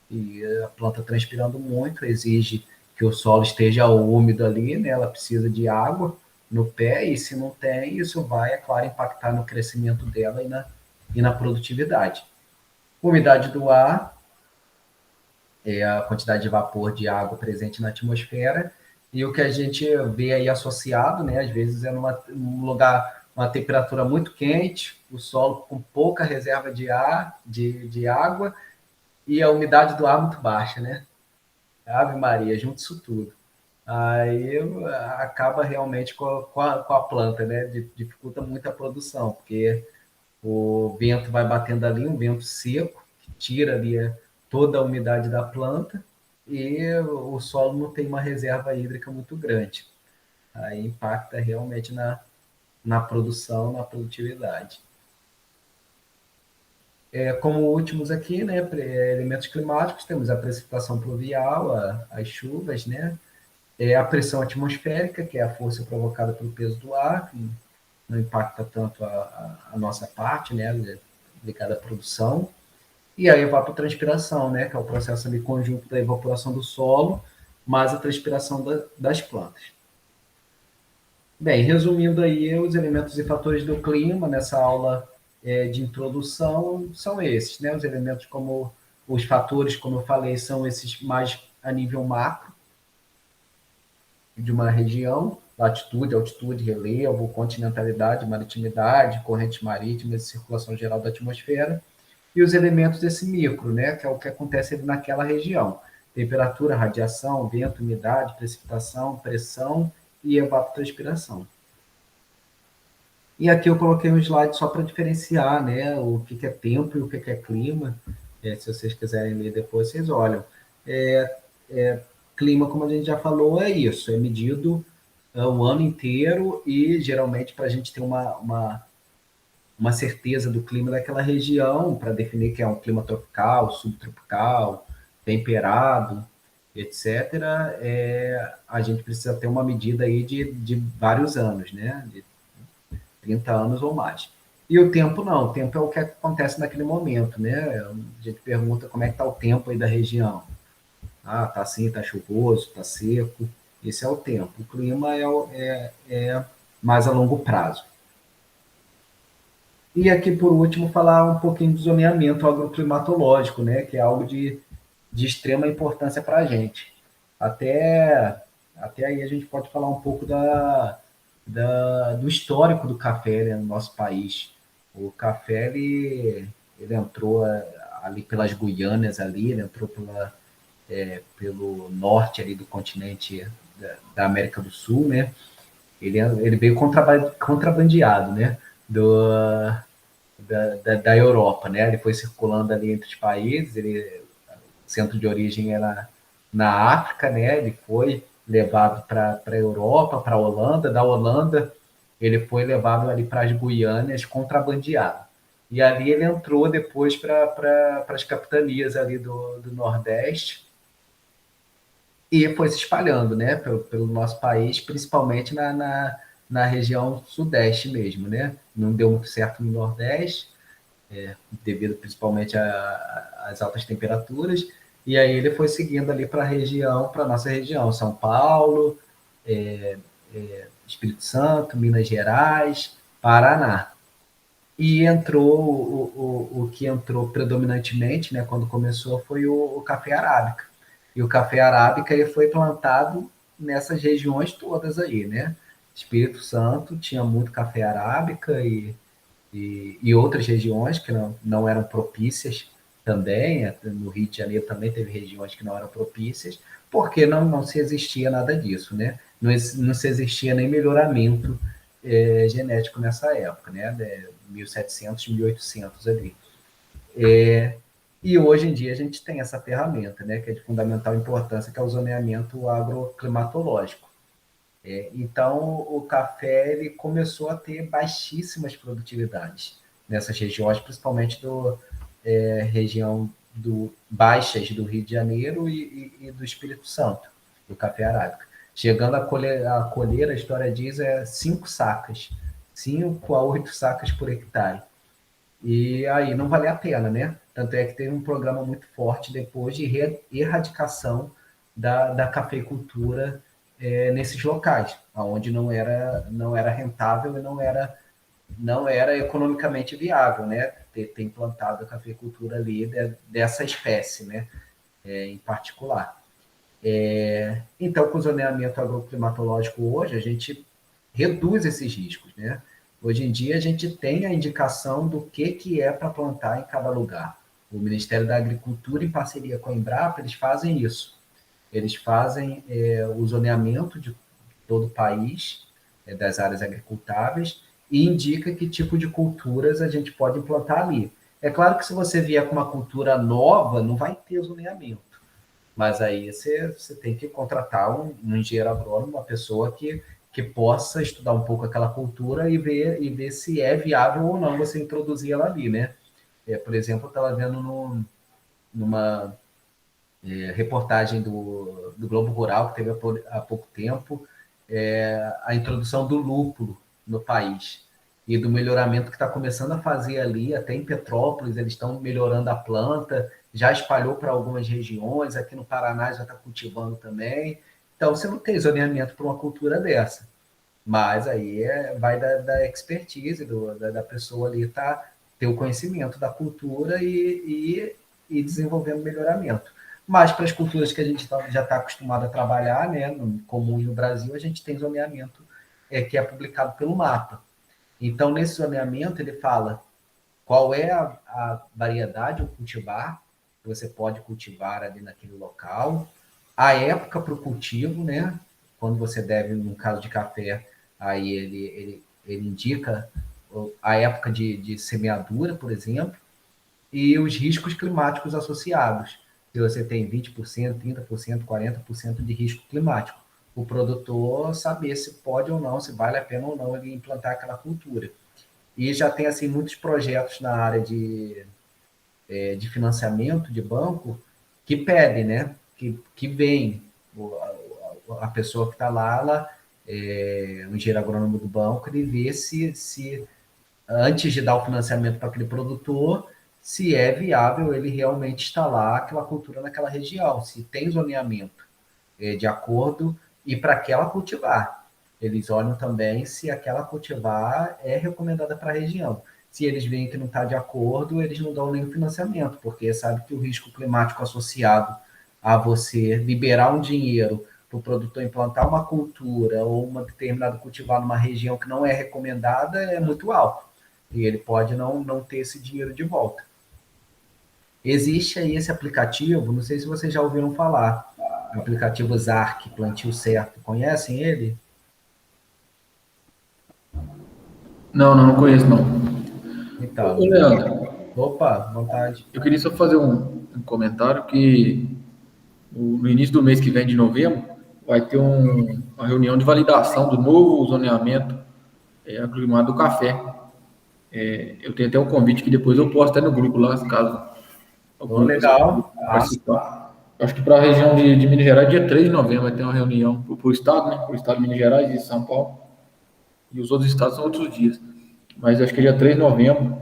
E a planta transpirando muito exige que o solo esteja úmido ali, né? Ela precisa de água no pé, e se não tem, isso vai, é claro, impactar no crescimento dela e na produtividade. Umidade do ar é a quantidade de vapor de água presente na atmosfera, e o que a gente vê aí associado, né, às vezes é num lugar, uma temperatura muito quente, o solo com pouca reserva de ar, de água, e a umidade do ar muito baixa, né? Ave Maria, junto isso tudo. Aí acaba realmente com a planta, né? Dificulta muito a produção, porque o vento vai batendo ali, um vento seco, que tira ali toda a umidade da planta, e o solo não tem uma reserva hídrica muito grande. Aí impacta realmente na produção, na produtividade. Como últimos aqui, né, elementos climáticos, temos a precipitação pluvial, as chuvas, né, a pressão atmosférica, que é a força provocada pelo peso do ar, que não impacta tanto a nossa parte, né, ligada à produção, e a evapotranspiração, né, que é o processo ali conjunto da evaporação do solo, mais a transpiração das plantas. Bem, resumindo aí, os elementos e fatores do clima nessa aula de introdução são esses, né? Os elementos como os fatores, como eu falei, são esses mais a nível macro de uma região, latitude, altitude, relevo, continentalidade, maritimidade, correntes marítimas e circulação geral da atmosfera, e os elementos desse micro, né? Que é o que acontece ali naquela região. Temperatura, radiação, vento, umidade, precipitação, pressão e evapotranspiração. E aqui eu coloquei um slide só para diferenciar, né, o que é tempo e o que é clima. Se vocês quiserem ler depois, vocês olham. Clima, como a gente já falou, é isso, é medido o ano inteiro e geralmente para a gente ter uma uma certeza do clima daquela região para definir que é um clima tropical, subtropical, temperado, etc., a gente precisa ter uma medida aí de vários anos, né? De 30 anos ou mais. E o tempo não, o tempo é o que acontece naquele momento, né? A gente pergunta como é que está o tempo aí da região. Ah, tá assim, tá chuvoso, tá seco. Esse é o tempo. O clima é mais a longo prazo. E aqui, por último, falar um pouquinho do zoneamento agroclimatológico, né? Que é algo de extrema importância para a gente. Até, até aí a gente pode falar um pouco do histórico do café, né, no nosso país. O café ele entrou ali pelas Guianas, ali, ele entrou pelo norte ali do continente da América do Sul, né? Ele veio contrabandeado, né? Da Europa, né? Ele foi circulando ali entre os países, o centro de origem era na África, né? Ele foi levado para a Europa, para a Holanda, da Holanda ele foi levado ali para as Guianas, contrabandeado. E ali ele entrou depois para as capitanias ali do Nordeste e foi se espalhando, né, pelo nosso país, principalmente na região Sudeste mesmo, né? Não deu muito certo no Nordeste, devido principalmente às altas temperaturas, e aí ele foi seguindo ali para a região, para a nossa região, São Paulo, Espírito Santo, Minas Gerais, Paraná. E entrou, o que entrou predominantemente, né, quando começou, foi o café arábica. E o café arábica ele foi plantado nessas regiões todas aí, né? Espírito Santo tinha muito café arábica e outras regiões que não eram propícias também. No Rio de Janeiro também teve regiões que não eram propícias, porque não se existia nada disso, né? Não se existia nem melhoramento genético nessa época, né? 1700, 1800 ali. E hoje em dia a gente tem essa ferramenta, né? Que é de fundamental importância, que é o zoneamento agroclimatológico. Então, o café ele começou a ter baixíssimas produtividades nessas regiões, principalmente região baixas do Rio de Janeiro e do Espírito Santo, do café arábica. Chegando a colher, a história diz, 5 sacas, 5 a 8 sacas por hectare. E aí não vale a pena, né? Tanto é que teve um programa muito forte depois de erradicação da cafeicultura nesses locais, onde não era rentável e não era economicamente viável, né? Ter implantado a cafeicultura ali dessa espécie, né? Em particular. Então, com o zoneamento agroclimatológico hoje, a gente reduz esses riscos, né? Hoje em dia, a gente tem a indicação do que é para plantar em cada lugar. O Ministério da Agricultura, em parceria com a Embrapa, eles fazem isso. Eles fazem o zoneamento de todo o país, das áreas agricultáveis, e indica que tipo de culturas a gente pode implantar ali. É claro que se você vier com uma cultura nova, não vai ter zoneamento. Mas aí você tem que contratar um engenheiro agrônomo, uma pessoa que possa estudar um pouco aquela cultura e ver se é viável ou não você introduzir ela ali, né? Por exemplo, eu estava vendo numa reportagem do Globo Rural, que teve há pouco tempo, a introdução do lúpulo no país e do melhoramento que está começando a fazer ali, até em Petrópolis, eles estão melhorando a planta, já espalhou para algumas regiões, aqui no Paraná já está cultivando também. Então, você não tem zoneamento para uma cultura dessa. Mas aí vai da expertise da pessoa ali ter o conhecimento da cultura e desenvolvendo melhoramento. Mas para as culturas que a gente já está acostumado a trabalhar, né, comum no Brasil, a gente tem zoneamento que é publicado pelo mapa. Então, nesse zoneamento, ele fala qual é a variedade, o cultivar, que você pode cultivar ali naquele local, a época para o cultivo, né? Quando você deve, no caso de café, aí ele indica a época de semeadura, por exemplo, e os riscos climáticos associados. Se você tem 20%, 30%, 40% de risco climático, o produtor saber se pode ou não, se vale a pena ou não ele implantar aquela cultura. e já tem assim muitos projetos na área de financiamento de banco que pedem, né? Que vem a pessoa que está lá, o engenheiro agrônomo do banco, ele vê se antes de dar o financiamento para aquele produtor, se é viável ele realmente instalar aquela cultura naquela região, se tem zoneamento de acordo e para aquela cultivar. Eles olham também se aquela cultivar é recomendada para a região. Se eles veem que não está de acordo, eles não dão nenhum financiamento, porque sabe que o risco climático associado a você liberar um dinheiro para o produtor implantar uma cultura ou uma determinada cultivar numa região que não é recomendada é muito alto. E ele pode não ter esse dinheiro de volta. Existe aí esse aplicativo, não sei se vocês já ouviram falar, o aplicativo Zarc, Plantio Certo. Conhecem ele? Não, não, não conheço, não. Ô, Então, Leandro, opa, vontade. eu queria só fazer um comentário que no início do mês que vem, de novembro, vai ter uma reunião de validação do novo zoneamento agronômico do café. Eu tenho até um convite que depois eu posto até no grupo lá, caso Oh, alguma pessoa queira legal, massa. participar. Acho que para a região de Minas Gerais, dia 3 de novembro, vai ter uma reunião para o estado, né? Para o estado de Minas Gerais e São Paulo. E os outros estados são outros dias. Mas acho que é dia 3 de novembro,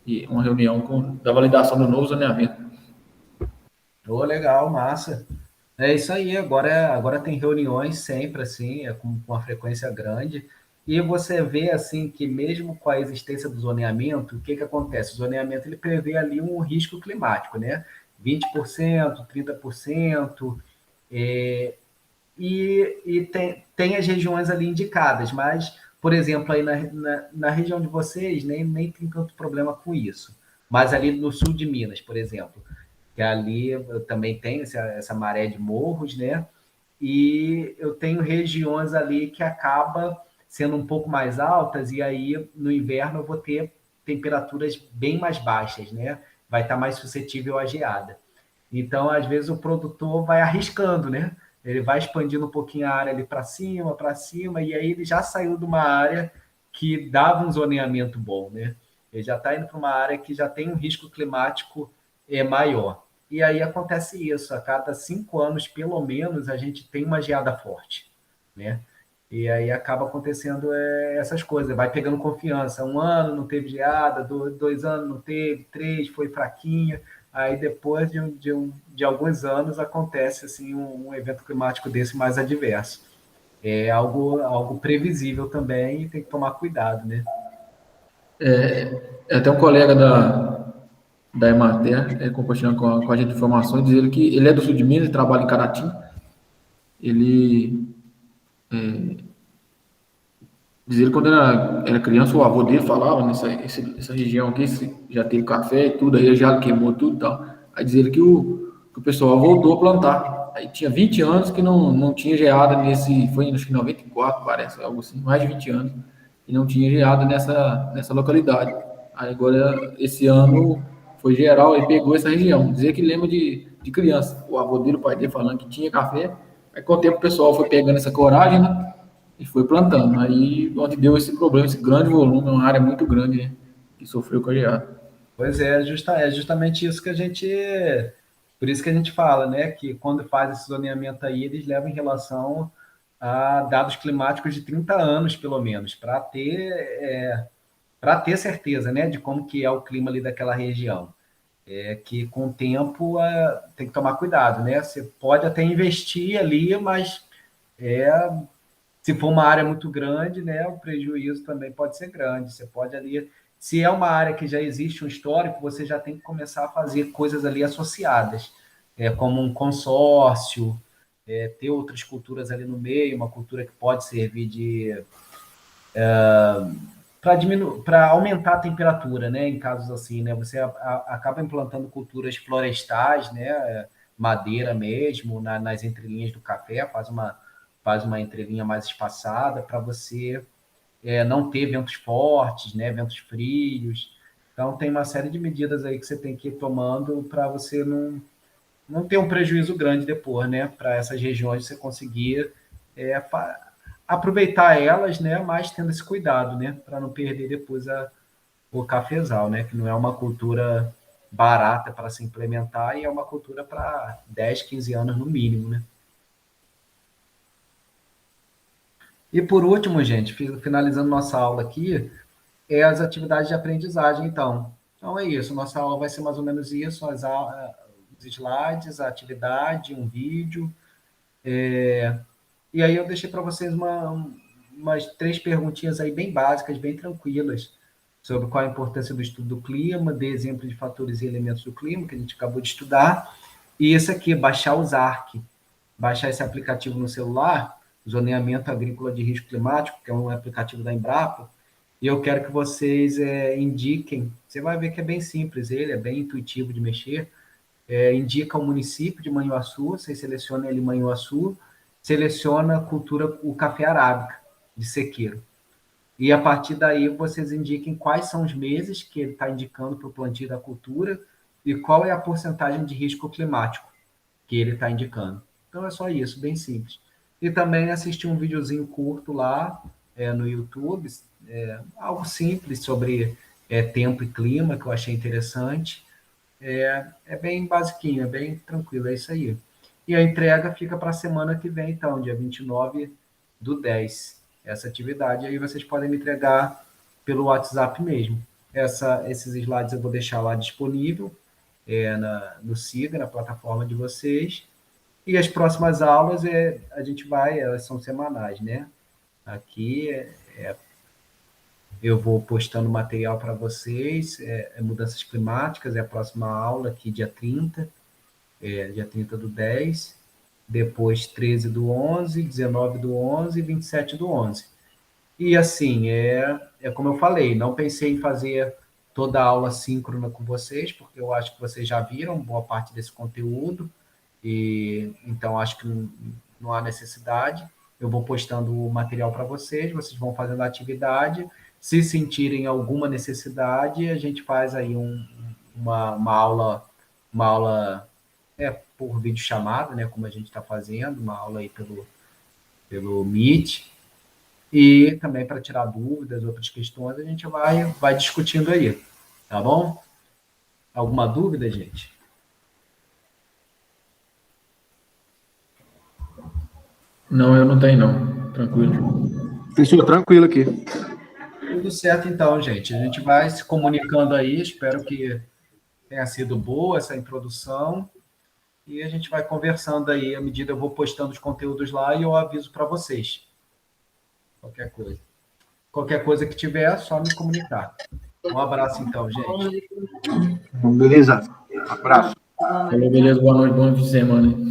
e uma reunião da validação do novo zoneamento. Oh, legal, massa. É isso aí, agora tem reuniões sempre, assim, com uma frequência grande, e você vê, assim, que mesmo com a existência do zoneamento, o que que acontece? O zoneamento, ele prevê ali um risco climático, né? 20%, 30%, é, e tem as regiões ali indicadas, mas, por exemplo, aí na região de vocês, nem tem tanto problema com isso. Mas ali no sul de Minas, por exemplo, que ali eu também tenho essa maré de morros, né? E eu tenho regiões ali que acaba sendo um pouco mais altas, e aí no inverno eu vou ter temperaturas bem mais baixas, né? Vai estar mais suscetível à geada. Então, às vezes, o produtor vai arriscando, né? Ele vai expandindo um pouquinho a área ali para cima, e aí ele já saiu de uma área que dava um zoneamento bom, né? Ele já está indo para uma área que já tem um risco climático maior. E aí acontece isso, a cada 5 anos, pelo menos, a gente tem uma geada forte, né? E aí acaba acontecendo essas coisas, vai pegando confiança. Um ano não teve geada, 2 anos não teve, 3 foi fraquinha. Aí depois de alguns anos acontece assim um evento climático desse mais adverso. É algo previsível também e tem que tomar cuidado, né? Até um colega da Emater compartilhando com a gente informações, dizendo que ele é do sul de Minas, trabalha em Caratim. Ele diz ele quando era criança, o avô dele falava essa região aqui já teve café e tudo, aí já queimou tudo e tal. Aí diz ele que o pessoal voltou a plantar. Aí tinha 20 anos que não tinha geada foi acho que em 94, parece, algo assim, mais de 20 anos, e não tinha geada nessa localidade. Aí agora, esse ano, foi geral e pegou essa região. Dizer que lembra de criança, o avô dele, o pai dele falando que tinha café, aí com o tempo o pessoal foi pegando essa coragem, né? E foi plantando. Aí onde deu esse problema, esse grande volume, uma área muito grande, né, que sofreu com a geada. Pois é justamente isso que a gente. Por isso que a gente fala, né? Que quando faz esse zoneamento aí, eles levam em relação a dados climáticos de 30 anos, pelo menos, para ter certeza, né, de como que é o clima ali daquela região. É que com o tempo tem que tomar cuidado, né? Você pode até investir ali, mas se for uma área muito grande, né, o prejuízo também pode ser grande. Você pode ali, se é uma área que já existe um histórico, você já tem que começar a fazer coisas ali associadas, como um consórcio, ter outras culturas ali no meio, uma cultura que pode servir de para aumentar a temperatura, né? Em casos assim, né? Você acaba implantando culturas florestais, né? Madeira mesmo, nas entrelinhas do café, faz uma entrelinha mais espaçada para você não ter ventos fortes, né? Ventos frios. Então tem uma série de medidas aí que você tem que ir tomando para você não ter um prejuízo grande depois, né? Para essas regiões você conseguir é, aproveitar elas, né? Mas tendo esse cuidado, né? Para não perder depois o cafezal, né? Que não é uma cultura barata para se implementar e é uma cultura para 10, 15 anos no mínimo, né? E por último, gente, finalizando nossa aula aqui, é as atividades de aprendizagem, então. Então é isso, nossa aula vai ser mais ou menos isso, os slides, a atividade, um vídeo. E aí eu deixei para vocês umas 3 perguntinhas aí bem básicas, bem tranquilas, sobre qual a importância do estudo do clima, de exemplo de fatores e elementos do clima, que a gente acabou de estudar. E esse aqui, baixar o ZARC, baixar esse aplicativo no celular, Zoneamento Agrícola de Risco Climático, que é um aplicativo da Embrapa, e eu quero que vocês indiquem, você vai ver que é bem simples, ele é bem intuitivo de mexer, indica o município de Manhuaçu, você seleciona ele Manhuaçu, seleciona a cultura, o café arábica, de sequeiro. E a partir daí vocês indiquem quais são os meses que ele está indicando para o plantio da cultura e qual é a porcentagem de risco climático que ele está indicando. Então é só isso, bem simples. E também assistir um videozinho curto lá no YouTube, algo simples sobre tempo e clima, que eu achei interessante. É bem basiquinho, é bem tranquilo, é isso aí. E a entrega fica para a semana que vem, então, dia 29/10. Essa atividade aí vocês podem me entregar pelo WhatsApp mesmo. Esses slides eu vou deixar lá disponível no Siga, na plataforma de vocês. E as próximas aulas a gente elas são semanais, né? Aqui eu vou postando material para vocês, mudanças climáticas, é a próxima aula aqui, dia 30, dia 30/10, depois 13/11, 19/11 e 27/11. E assim, como eu falei, não pensei em fazer toda a aula síncrona com vocês, porque eu acho que vocês já viram boa parte desse conteúdo, e então acho que não há necessidade. Eu vou postando o material para vocês vão fazendo a atividade. Se sentirem alguma necessidade, a gente faz aí uma aula por videochamada, né, como a gente está fazendo, uma aula aí pelo Meet, e também para tirar dúvidas, outras questões, a gente vai discutindo aí, tá bom? Alguma dúvida, gente? Não, eu não tenho, não. Tranquilo. Professor, tranquilo aqui. Tudo certo, então, gente. A gente vai se comunicando aí. Espero que tenha sido boa essa introdução. E a gente vai conversando aí. À medida eu vou postando os conteúdos lá e eu aviso para vocês. Qualquer coisa. Qualquer coisa que tiver, é só me comunicar. Um abraço, então, gente. Beleza. Abraço. Beleza, boa noite, bom fim de semana.